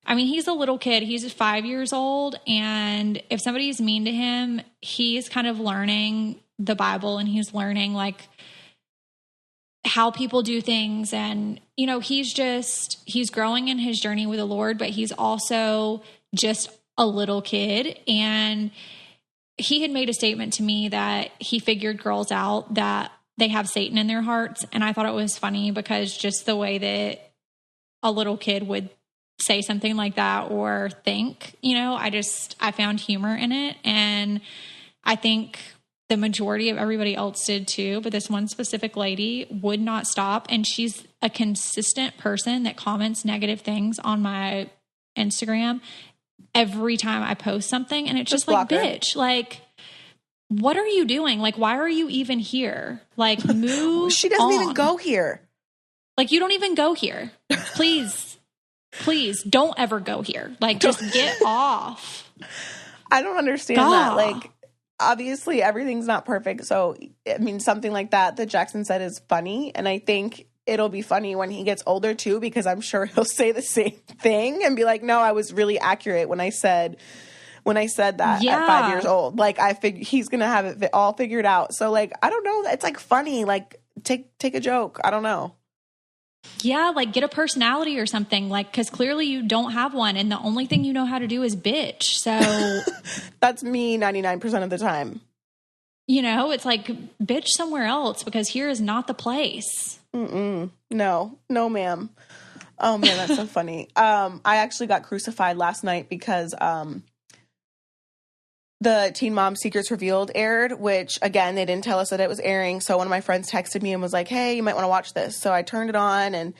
I mean, he's a little kid. He's 5 years old. And if somebody's mean to him, he's kind of learning the Bible and he's learning like how people do things. And, you know, he's growing in his journey with the Lord, but he's also just a little kid. And he had made a statement to me that he figured girls out that they have Satan in their hearts. And I thought it was funny because just the way that a little kid would say something like that or think, you know, I found humor in it. And I think the majority of everybody else did too. But this one specific lady would not stop. And she's a consistent person that comments negative things on my Instagram every time I post something. And it's just like, bitch, like, what are you doing? Like, why are you even here? Like, move She doesn't on. even go here. Like, you don't even go here. Please don't ever go here. Like, just get off. I don't understand that. Like, obviously everything's not perfect. So, I mean, something like that Jackson said is funny. And I think it'll be funny when he gets older too, because I'm sure he'll say the same thing and be like, no, I was really accurate when I said that at 5 years old. Like, he's going to have it all figured out. So, like, I don't know. It's like funny. Like, take a joke. I don't know. Yeah, like get a personality or something, like, because clearly you don't have one, and the only thing you know how to do is bitch. So that's me 99% of the time. You know, it's like bitch somewhere else because here is not the place. No, ma'am. Oh man, that's so funny. I actually got crucified last night because the Teen Mom Secrets Revealed aired, which, again, they didn't tell us that it was airing. So one of my friends texted me and was like, hey, you might want to watch this. So I turned it on, and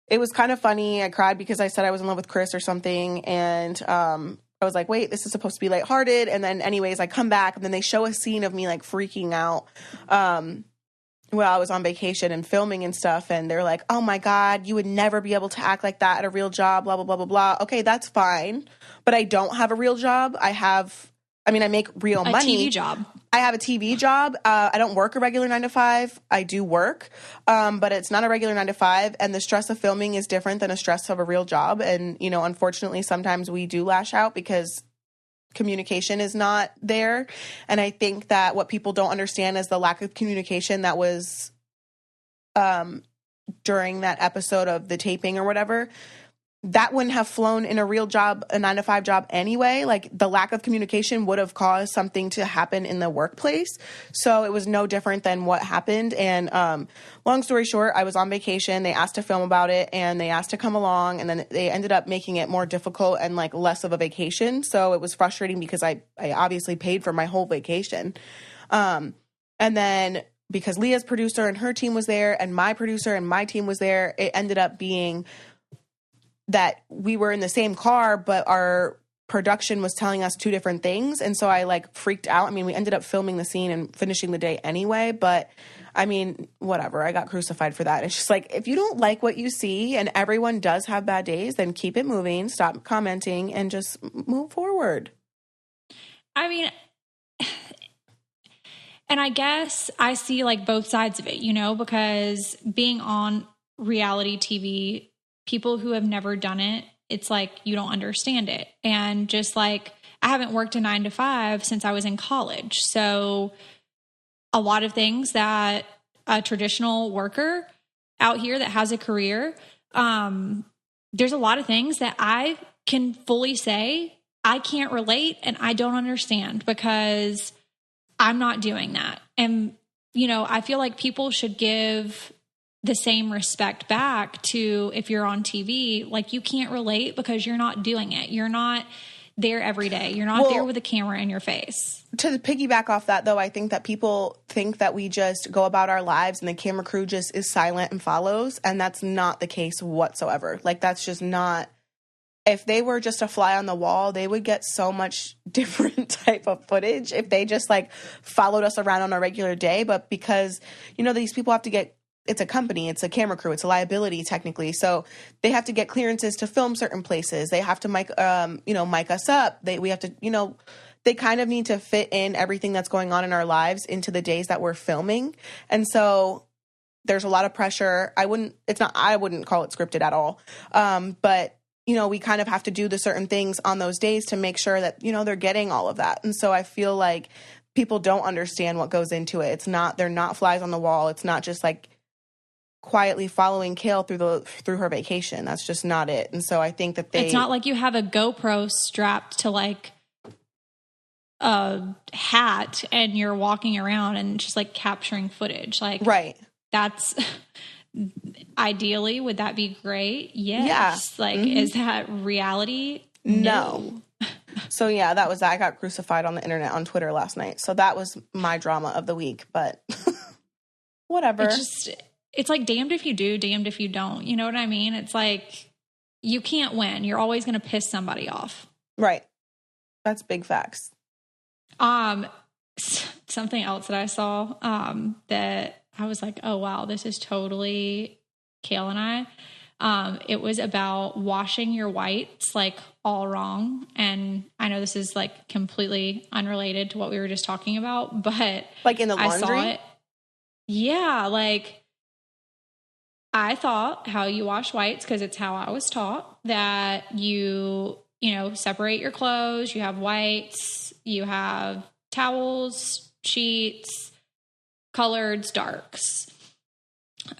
it was kind of funny. I cried because I said I was in love with Chris or something. And I was like, wait, this is supposed to be lighthearted. And then anyways, I come back, and then they show a scene of me, like, freaking out while I was on vacation and filming and stuff. And they're like, oh, my God, you would never be able to act like that at a real job, blah, blah, blah, blah, blah. Okay, that's fine. But I don't have a real job. I make real money. A TV job. I have a TV job. I don't work a regular 9 to 5. I do work, but it's not a regular 9 to 5. And the stress of filming is different than a stress of a real job. And, you know, unfortunately, sometimes we do lash out because communication is not there. And I think that what people don't understand is the lack of communication that was during that episode of the taping or whatever. That wouldn't have flown in a real job, a 9 to 5 job anyway. Like, the lack of communication would have caused something to happen in the workplace. So it was no different than what happened. And long story short, I was on vacation. They asked to film about it, and they asked to come along. And then they ended up making it more difficult and, like, less of a vacation. So it was frustrating because I obviously paid for my whole vacation. And then because Leah's producer and her team was there, and my producer and my team was there, it ended up being that we were in the same car, but our production was telling us two different things. And so I, like, freaked out. I mean, we ended up filming the scene and finishing the day anyway, but I mean, whatever. I got crucified for that. It's just like, if you don't like what you see, and everyone does have bad days, then keep it moving, stop commenting, and just move forward. I mean, and I guess I see, like, both sides of it, you know, because being on reality TV, people who have never done it, it's like you don't understand it. And just like I haven't worked a 9 to 5 since I was in college. So a lot of things that a traditional worker out here that has a career, there's a lot of things that I can fully say I can't relate and I don't understand because I'm not doing that. And, you know, I feel like people should give the same respect back to if you're on TV. Like, you can't relate because you're not doing it. You're not there every day. You're not there with a camera in your face. To piggyback off that, though, I think that people think that we just go about our lives and the camera crew just is silent and follows. And that's not the case whatsoever. Like, that's just not. If they were just a fly on the wall, they would get so much different type of footage if they just, like, followed us around on a regular day. But because, you know, these people have to get, it's a company, it's a camera crew, it's a liability technically. So they have to get clearances to film certain places. They have to mic us up. We have to, you know, they kind of need to fit in everything that's going on in our lives into the days that we're filming. And so there's a lot of pressure. I wouldn't call it scripted at all. But you know, we kind of have to do the certain things on those days to make sure that, you know, they're getting all of that. And so I feel like people don't understand what goes into it. They're not flies on the wall. It's not just like quietly following Kale through her vacation. That's just not it. And so I think that it's not like you have a GoPro strapped to like a hat and you're walking around and just like capturing footage. Like, right. That's ideally, would that be great? Yes. Yeah. Like, is that reality? No. So yeah, that was that. I got crucified on the internet on Twitter last night. So that was my drama of the week, but whatever. It's like damned if you do, damned if you don't. You know what I mean? It's like you can't win. You're always going to piss somebody off. Right. That's big facts. Something else that I saw that I was like, oh wow, this is totally Kale and I. It was about washing your whites like all wrong. And I know this is like completely unrelated to what we were just talking about, but like in the laundry? I saw it. Yeah. Like I thought how you wash whites, because it's how I was taught, that you know, separate your clothes, you have whites, you have towels, sheets, coloreds, darks.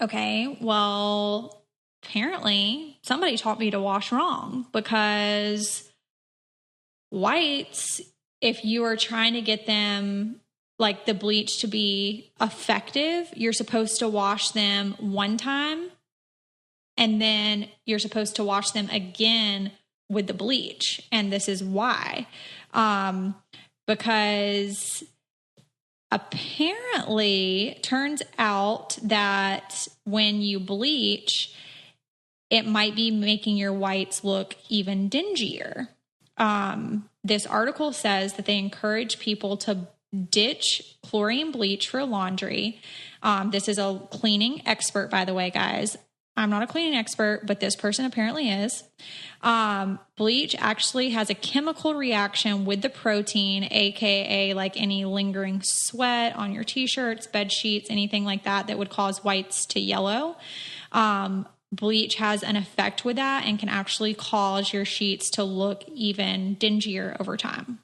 Okay. Well, apparently somebody taught me to wash wrong, because whites, if you are trying to get them like the bleach to be effective, you're supposed to wash them one time and then you're supposed to wash them again with the bleach. And this is why, because apparently turns out that when you bleach, it might be making your whites look even dingier. This article says that they encourage people to ditch chlorine bleach for laundry. This is a cleaning expert, by the way, guys. I'm not a cleaning expert, but this person apparently is. Bleach actually has a chemical reaction with the protein, aka like any lingering sweat on your t-shirts, bed sheets, anything like that would cause whites to yellow. Bleach has an effect with that and can actually cause your sheets to look even dingier over time.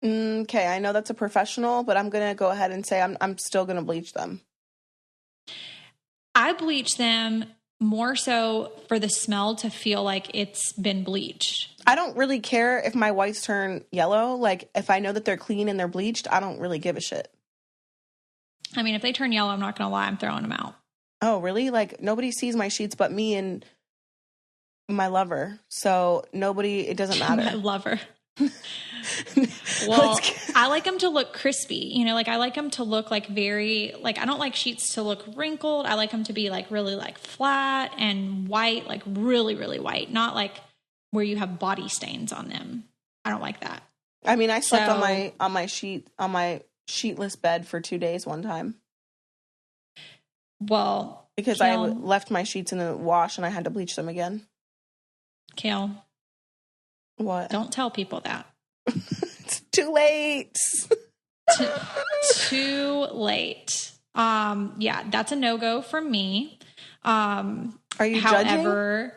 Okay, I know that's a professional, but I'm going to go ahead and say I'm still going to bleach them. I bleach them more so for the smell to feel like it's been bleached. I don't really care if my whites turn yellow. Like, if I know that they're clean and they're bleached, I don't really give a shit. I mean, if they turn yellow, I'm not going to lie, I'm throwing them out. Oh, really? Like, nobody sees my sheets but me and my lover. So it doesn't matter. My lover. Well, I like them to look crispy, you know, like I like them to look like very, like, I don't like sheets to look wrinkled. I like them to be like really like flat and white, like really, really white, not like where you have body stains on them. I don't like that. I mean, I slept on my sheetless bed for 2 days one time. Well, because I left my sheets in the wash and I had to bleach them again. Kale. What? Don't tell people that. It's too late. Too late. Yeah, that's a no-go from me. Are you judging?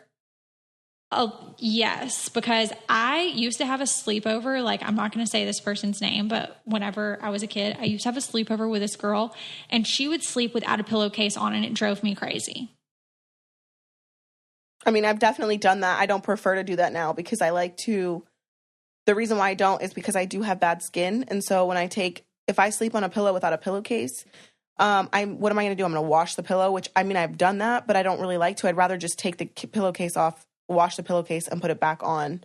Oh, yes, because I used to have a sleepover. Like, I'm not going to say this person's name, but whenever I was a kid, I used to have a sleepover with this girl, and she would sleep without a pillowcase on, and it drove me crazy. I mean, I've definitely done that. I don't prefer to do that now because I like to. The reason why I don't is because I do have bad skin. And so if I sleep on a pillow without a pillowcase, what am I going to do? I'm going to wash the pillow, which I mean, I've done that, but I don't really like to. I'd rather just take the pillowcase off, wash the pillowcase and put it back on.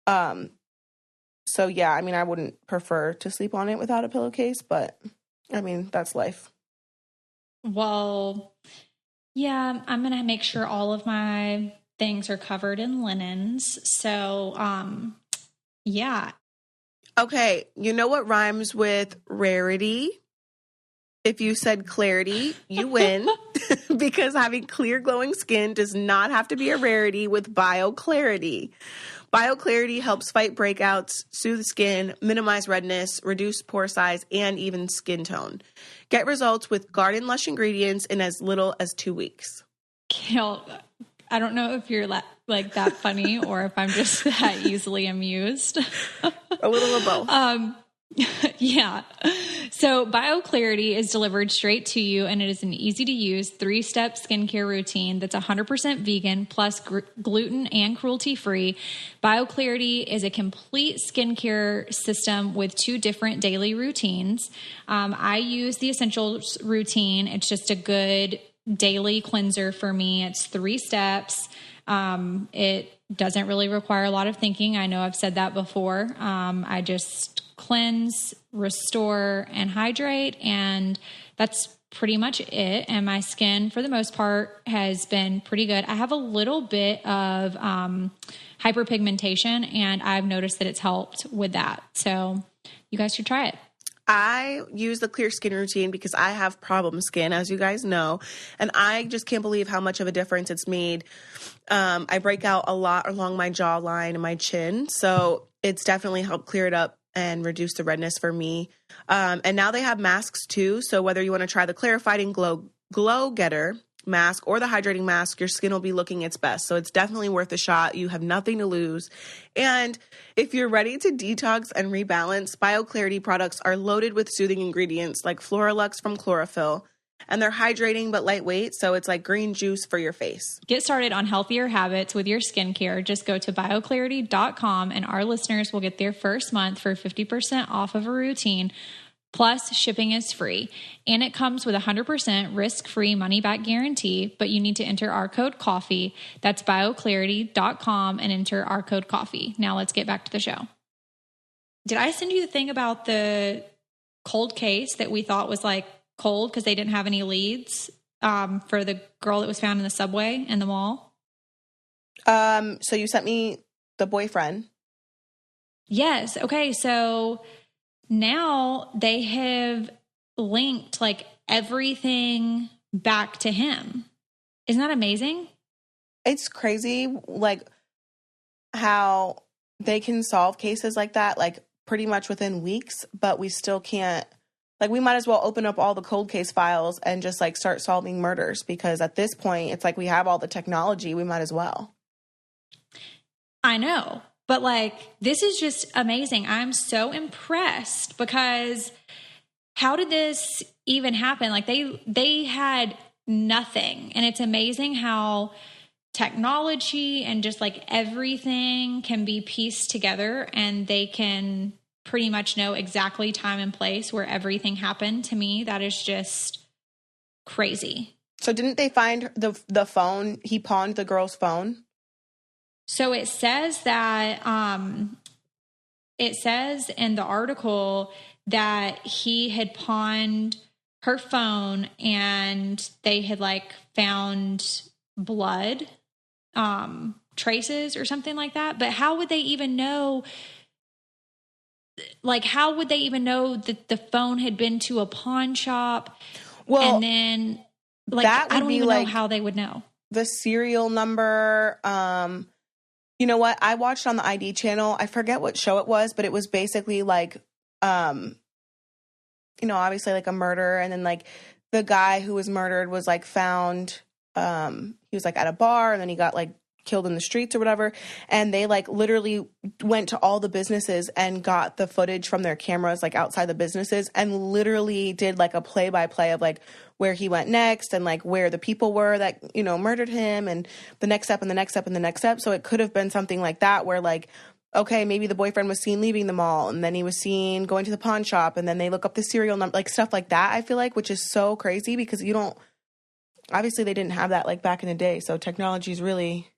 So yeah, I mean, I wouldn't prefer to sleep on it without a pillowcase, but I mean, that's life. Well, yeah, I'm going to make sure all of my things are covered in linens. So, yeah. Okay. You know what rhymes with rarity? If you said clarity, you win because having clear glowing skin does not have to be a rarity with BioClarity. BioClarity helps fight breakouts, soothe skin, minimize redness, reduce pore size, and even skin tone. Get results with garden lush ingredients in as little as 2 weeks. Kale, I don't know if you're like that funny or if I'm just that easily amused. A little of both. Yeah. So BioClarity is delivered straight to you, and it is an easy to use 3-step skincare routine that's 100% vegan plus gluten and cruelty free. BioClarity is a complete skincare system with 2 different daily routines. I use the Essentials routine. It's just a good daily cleanser for me. It's 3 steps. It doesn't really require a lot of thinking. I know I've said that before. I just cleanse, restore, and hydrate, and that's pretty much it. And my skin, for the most part, has been pretty good. I have a little bit of hyperpigmentation, and I've noticed that it's helped with that. So you guys should try it. I use the clear skin routine because I have problem skin, as you guys know, and I just can't believe how much of a difference it's made. I break out a lot along my jawline and my chin, so it's definitely helped clear it up and reduce the redness for me. And now they have masks too, so whether you want to try the Clarifying Glow Getter mask or the hydrating mask, your skin will be looking its best. So it's definitely worth a shot. You have nothing to lose. And if you're ready to detox and rebalance, BioClarity products are loaded with soothing ingredients like Floralux from Chlorophyll. And they're hydrating but lightweight, so it's like green juice for your face. Get started on healthier habits with your skincare. Just go to bioclarity.com, and our listeners will get their first month for 50% off of a routine. Plus, shipping is free, and it comes with a 100% risk-free money-back guarantee, but you need to enter our code COFFEE. That's bioclarity.com and enter our code COFFEE. Now let's get back to the show. Did I send you the thing about the cold case that we thought was like cold because they didn't have any leads for the girl that was found in the subway in the mall? So you sent me the boyfriend. Yes. Okay. So now they have linked like everything back to him. Isn't that amazing? It's crazy, like how they can solve cases like that, like pretty much within weeks, but we still can't. Like, we might as well open up all the cold case files and just like start solving murders, because at this point, it's like we have all the technology. We might as well. I know. But like, this is just amazing. I'm so impressed because how did this even happen? Like they had nothing. And it's amazing how technology and just like everything can be pieced together, and they can pretty much know exactly time and place where everything happened. To me, that is just crazy. So didn't they find the phone? He pawned the girl's phone. So it says that, it says in the article that he had pawned her phone and they had like found blood, traces or something like that. But how would they even know? Like, how would they even know that the phone had been to a pawn shop? Well, and then like, that would I don't be even like know how they would know the serial number. You know what? I watched on the ID channel. I forget what show it was, but it was basically like, obviously like a murder. And then like the guy who was murdered was like found, he was like at a bar, and then he got like killed in the streets or whatever. And they like literally went to all the businesses and got the footage from their cameras, like outside the businesses, and literally did like a play by play of like where he went next and like where the people were that, murdered him, and the next step and the next step and the next step. So it could have been something like that where like, okay, maybe the boyfriend was seen leaving the mall, and then he was seen going to the pawn shop, and then they look up the serial number, like stuff like that, I feel like, which is so crazy because obviously they didn't have that like back in the day. So technology is really,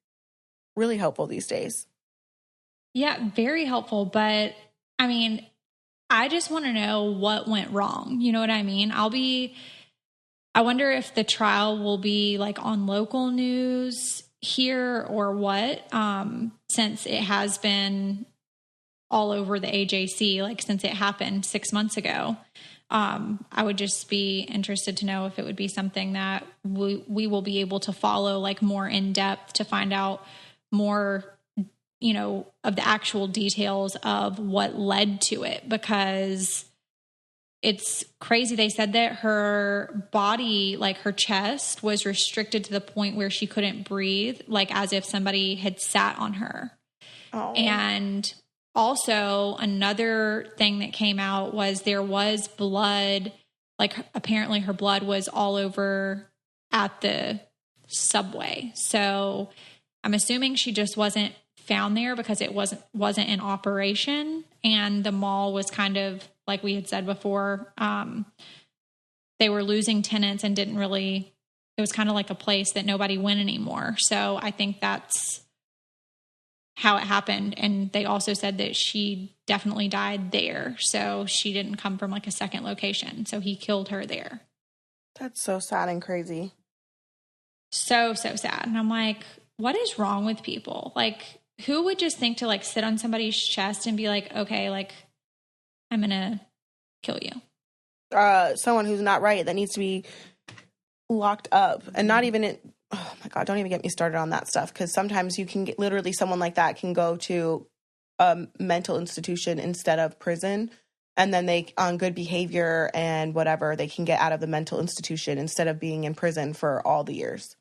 really helpful these days. Yeah, very helpful. But I mean, I just want to know what went wrong. You know what I mean? I wonder if the trial will be like on local news here or what, since it has been all over the AJC, like since it happened 6 months ago. I would just be interested to know if it would be something that we will be able to follow like more in depth to find out more, of the actual details of what led to it, because it's crazy. They said that her body, like her chest, was restricted to the point where she couldn't breathe, like as if somebody had sat on her. Oh. And also another thing that came out was there was blood, like apparently her blood was all over at the subway. So I'm assuming she just wasn't found there because it wasn't in operation, and the mall was kind of, like we had said before, they were losing tenants and it was kind of like a place that nobody went anymore. So I think that's how it happened. And they also said that she definitely died there. So she didn't come from like a second location. So he killed her there. That's so sad and crazy. So sad. And I'm like, what is wrong with people? Like, who would just think to like sit on somebody's chest and be like, okay, like, I'm going to kill you? Someone who's not right, that needs to be locked up. And not even in, oh my God, don't even get me started on that stuff. Because sometimes you can get, literally someone like that can go to a mental institution instead of prison. And then they, on good behavior and whatever, they can get out of the mental institution instead of being in prison for all the years.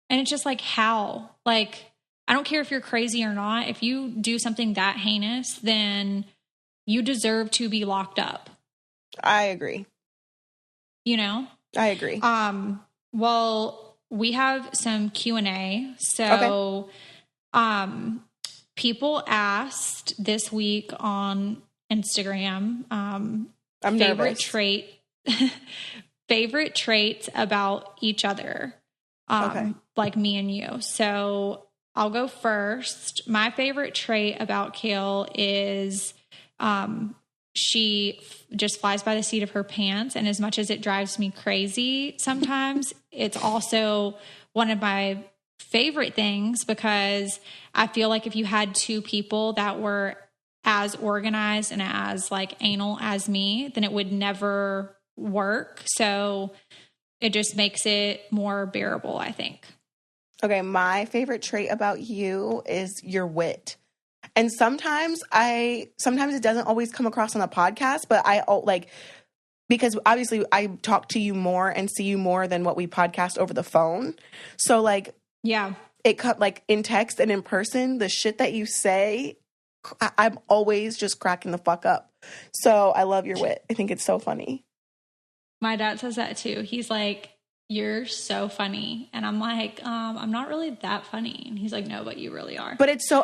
And it's just like, how? Like, I don't care if you're crazy or not. If you do something that heinous, then you deserve to be locked up. I agree. You know? I agree. Well, we have some Q&A. So, okay. People asked this week on Instagram, I'm favorite nervous. favorite traits about each other. Like me and you. So I'll go first. My favorite trait about Kale is, she just flies by the seat of her pants. And as much as it drives me crazy sometimes, it's also one of my favorite things, because I feel like if you had two people that were as organized and as like anal as me, then it would never work. So it just makes it more bearable, I think. Okay, my favorite trait about you is your wit. And sometimes it doesn't always come across on the podcast, but I like, because obviously I talk to you more and see you more than what we podcast over the phone. So like, yeah, it cut like in text and in person, the shit that you say, I'm always just cracking the fuck up. So I love your wit. I think it's so funny. My dad says that too. He's like, you're so funny. And I'm like, I'm not really that funny. And he's like, no, but you really are. But it's so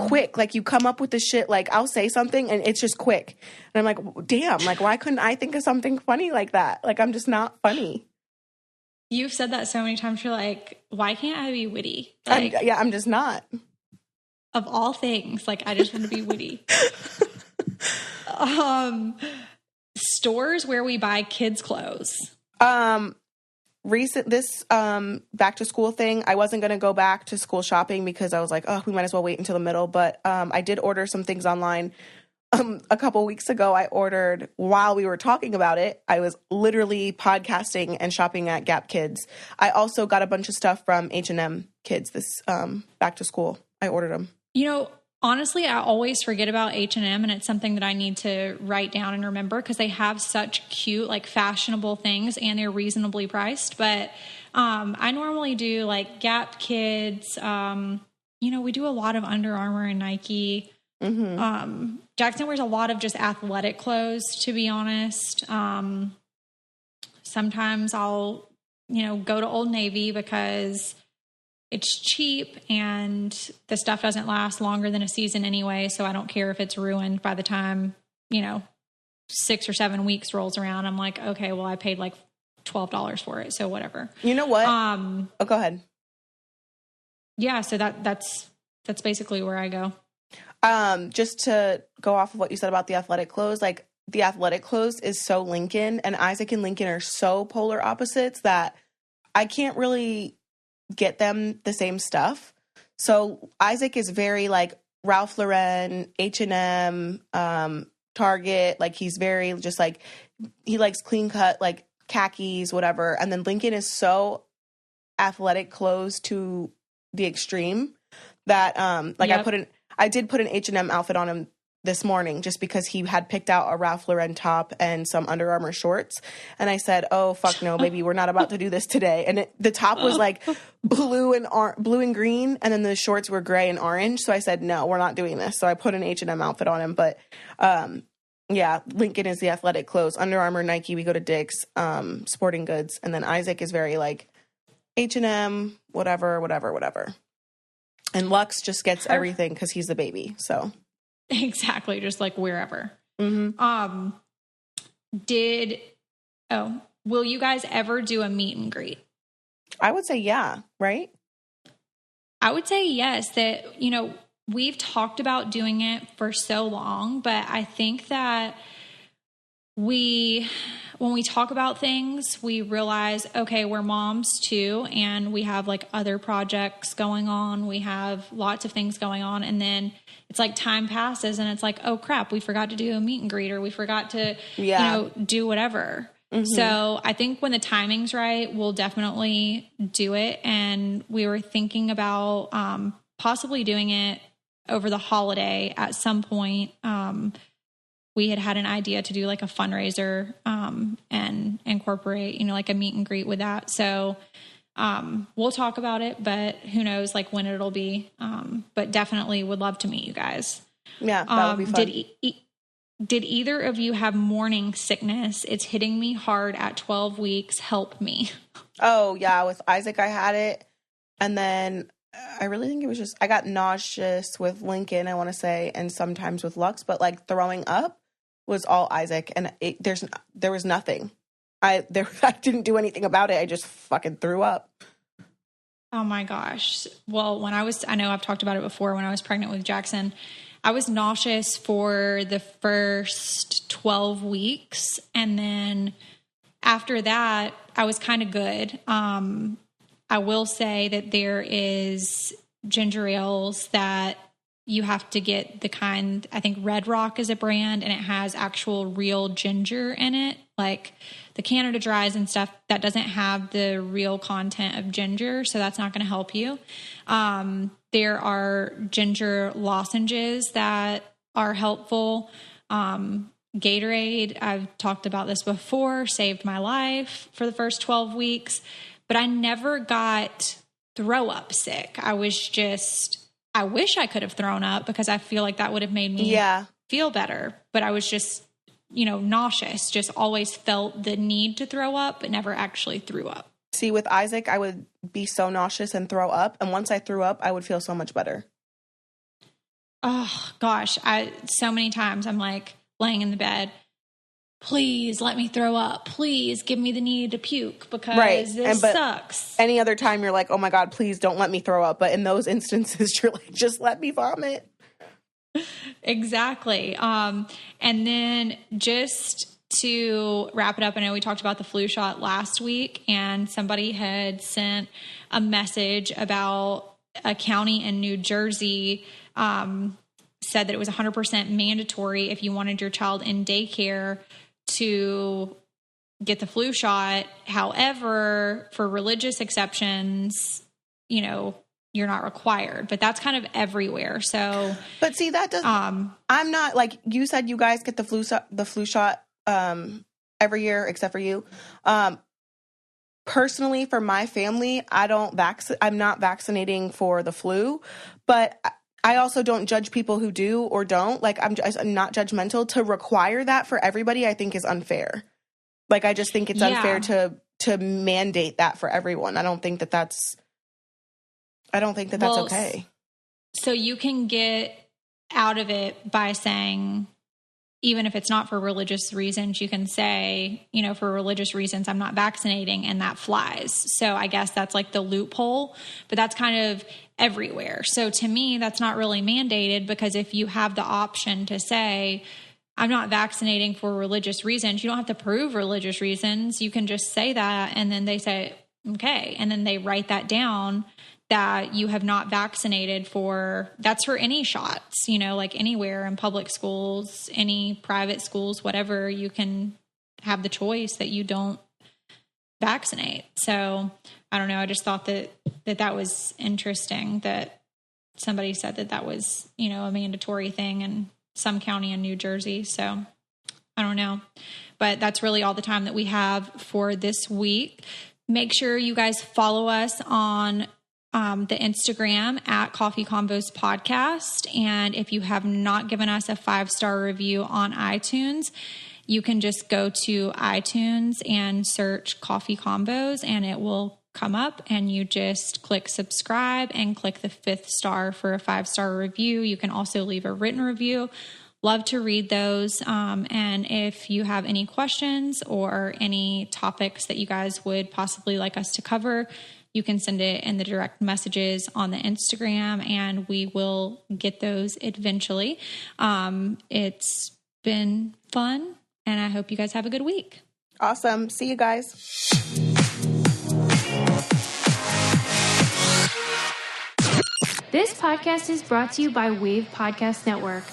quick. Like you come up with the shit, like I'll say something and it's just quick. And I'm like, damn, like why couldn't I think of something funny like that? Like I'm just not funny. You've said that so many times. You're like, why can't I be witty? Like, I'm just not. Of all things, like I just want to be witty. Stores where we buy kids' clothes. This back to school thing, I wasn't going to go back to school shopping because I was like, oh, we might as well wait until the middle. But I did order some things online. A couple weeks ago, I ordered, while we were talking about it, I was literally podcasting and shopping at Gap Kids. I also got a bunch of stuff from H&M Kids this back to school. I ordered them. You know, honestly, I always forget about H&M, and it's something that I need to write down and remember because they have such cute, like fashionable things and they're reasonably priced. But I normally do like Gap Kids. You know, we do a lot of Under Armour and Nike. Mm-hmm. Jackson wears a lot of just athletic clothes, to be honest. Sometimes I'll, go to Old Navy because it's cheap and the stuff doesn't last longer than a season anyway. So I don't care if it's ruined by the time, 6 or 7 weeks rolls around. I'm like, okay, well, I paid like $12 for it. So whatever. You know what? Go ahead. Yeah. So that's basically where I go. Just to go off of what you said about the athletic clothes, like the athletic clothes is so Lincoln, and Isaac and Lincoln are so polar opposites that I can't really get them the same stuff. So Isaac is very like Ralph Lauren, H&M, Target. Like he's very just like, he likes clean cut, like khakis, whatever. And then Lincoln is so athletic clothes to the extreme that, yep. I did put an H&M outfit on him this morning just because he had picked out a Ralph Lauren top and some Under Armour shorts. And I said, oh, fuck no, baby, we're not about to do this today. And the top was like blue and green. And then the shorts were gray and orange. So I said, no, we're not doing this. So I put an H&M outfit on him. But yeah, Lincoln is the athletic clothes. Under Armour, Nike, we go to Dick's, Sporting Goods. And then Isaac is very like H&M, whatever. And Lux just gets everything because he's the baby. So exactly, just like wherever. Mm-hmm. Will you guys ever do a meet and greet? I would say yeah, right? I would say yes. That, you know, we've talked about doing it for so long, but I think that when we talk about things, we realize, okay, we're moms too, and we have like other projects going on. We have lots of things going on. And then it's like time passes and it's like, oh crap, we forgot to do a meet and greet, or we forgot to, you know, do whatever. Mm-hmm. So I think when the timing's right, we'll definitely do it. And we were thinking about possibly doing it over the holiday at some point. We had an idea to do like a fundraiser and incorporate, you know, like a meet and greet with that. So we'll talk about it, but who knows like when it'll be. But definitely would love to meet you guys. Yeah, that would be fun. Did either of you have morning sickness? It's hitting me hard at 12 weeks. Help me. Oh, yeah. With Isaac, I had it. And then I really think it was just, I got nauseous with Lincoln, I want to say, and sometimes with Lux, but like throwing up was all Isaac. And there was nothing. I didn't do anything about it. I just fucking threw up. Oh my gosh. Well, I know I've talked about it before, when I was pregnant with Jackson, I was nauseous for the first 12 weeks. And then after that, I was kind of good. I will say that there is ginger ales that you have to get the kind, I think Red Rock is a brand, and it has actual real ginger in it. Like the Canada Dries and stuff, that doesn't have the real content of ginger. So that's not going to help you. There are ginger lozenges that are helpful. Gatorade, I've talked about this before, saved my life for the first 12 weeks, but I never got throw up sick. I wish I could have thrown up, because I feel like that would have made me feel better, but I was just, you know, nauseous, just always felt the need to throw up, but never actually threw up. See, with Isaac, I would be so nauseous and throw up. And once I threw up, I would feel so much better. Oh, gosh. So many times I'm like laying in the bed, please let me throw up. Please give me the need to puke, because this sucks. Any other time you're like, oh my God, please don't let me throw up. But in those instances, you're like, just let me vomit. Exactly. And then just to wrap it up, I know we talked about the flu shot last week, and somebody had sent a message about a county in New Jersey, said that it was 100% mandatory if you wanted your child in daycare to get the flu shot. However, for religious exceptions, you know, you're not required, but that's kind of everywhere. So, but see, that doesn't, I'm not, like you said, you guys get the flu shot every year except for you. Personally, for my family, I'm not vaccinating for the flu, but I also don't judge people who do or don't. Like, I'm not judgmental. To require that for everybody, I think is unfair. Like, I just think it's unfair to mandate that for everyone. I don't think that that's okay. So you can get out of it by saying, even if it's not for religious reasons, you can say, you know, for religious reasons, I'm not vaccinating, and that flies. So I guess that's like the loophole, but that's kind of everywhere. So to me, that's not really mandated, because if you have the option to say, I'm not vaccinating for religious reasons, you don't have to prove religious reasons. You can just say that, and then they say, okay. And then they write that down, that you have not vaccinated for, that's for any shots, you know, like anywhere in public schools, any private schools, whatever, you can have the choice that you don't vaccinate. So I don't know. I just thought that was interesting, that somebody said that was, you know, a mandatory thing. And some county in New Jersey. So I don't know, but that's really all the time that we have for this week. Make sure you guys follow us on the Instagram at Coffee Convos Podcast. And if you have not given us a 5-star review on iTunes, you can just go to iTunes and search Coffee Convos and it will come up, and you just click subscribe and click the 5th star for a 5-star review. You can also leave a written review. Love to read those. And if you have any questions or any topics that you guys would possibly like us to cover, you can send it in the direct messages on the Instagram and we will get those eventually. It's been fun and I hope you guys have a good week. Awesome. See you guys. This podcast is brought to you by Wave Podcast Network.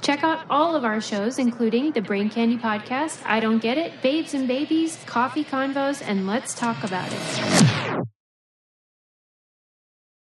Check out all of our shows, including the Brain Candy Podcast, I Don't Get It, Babes and Babies, Coffee Convos, and Let's Talk About It.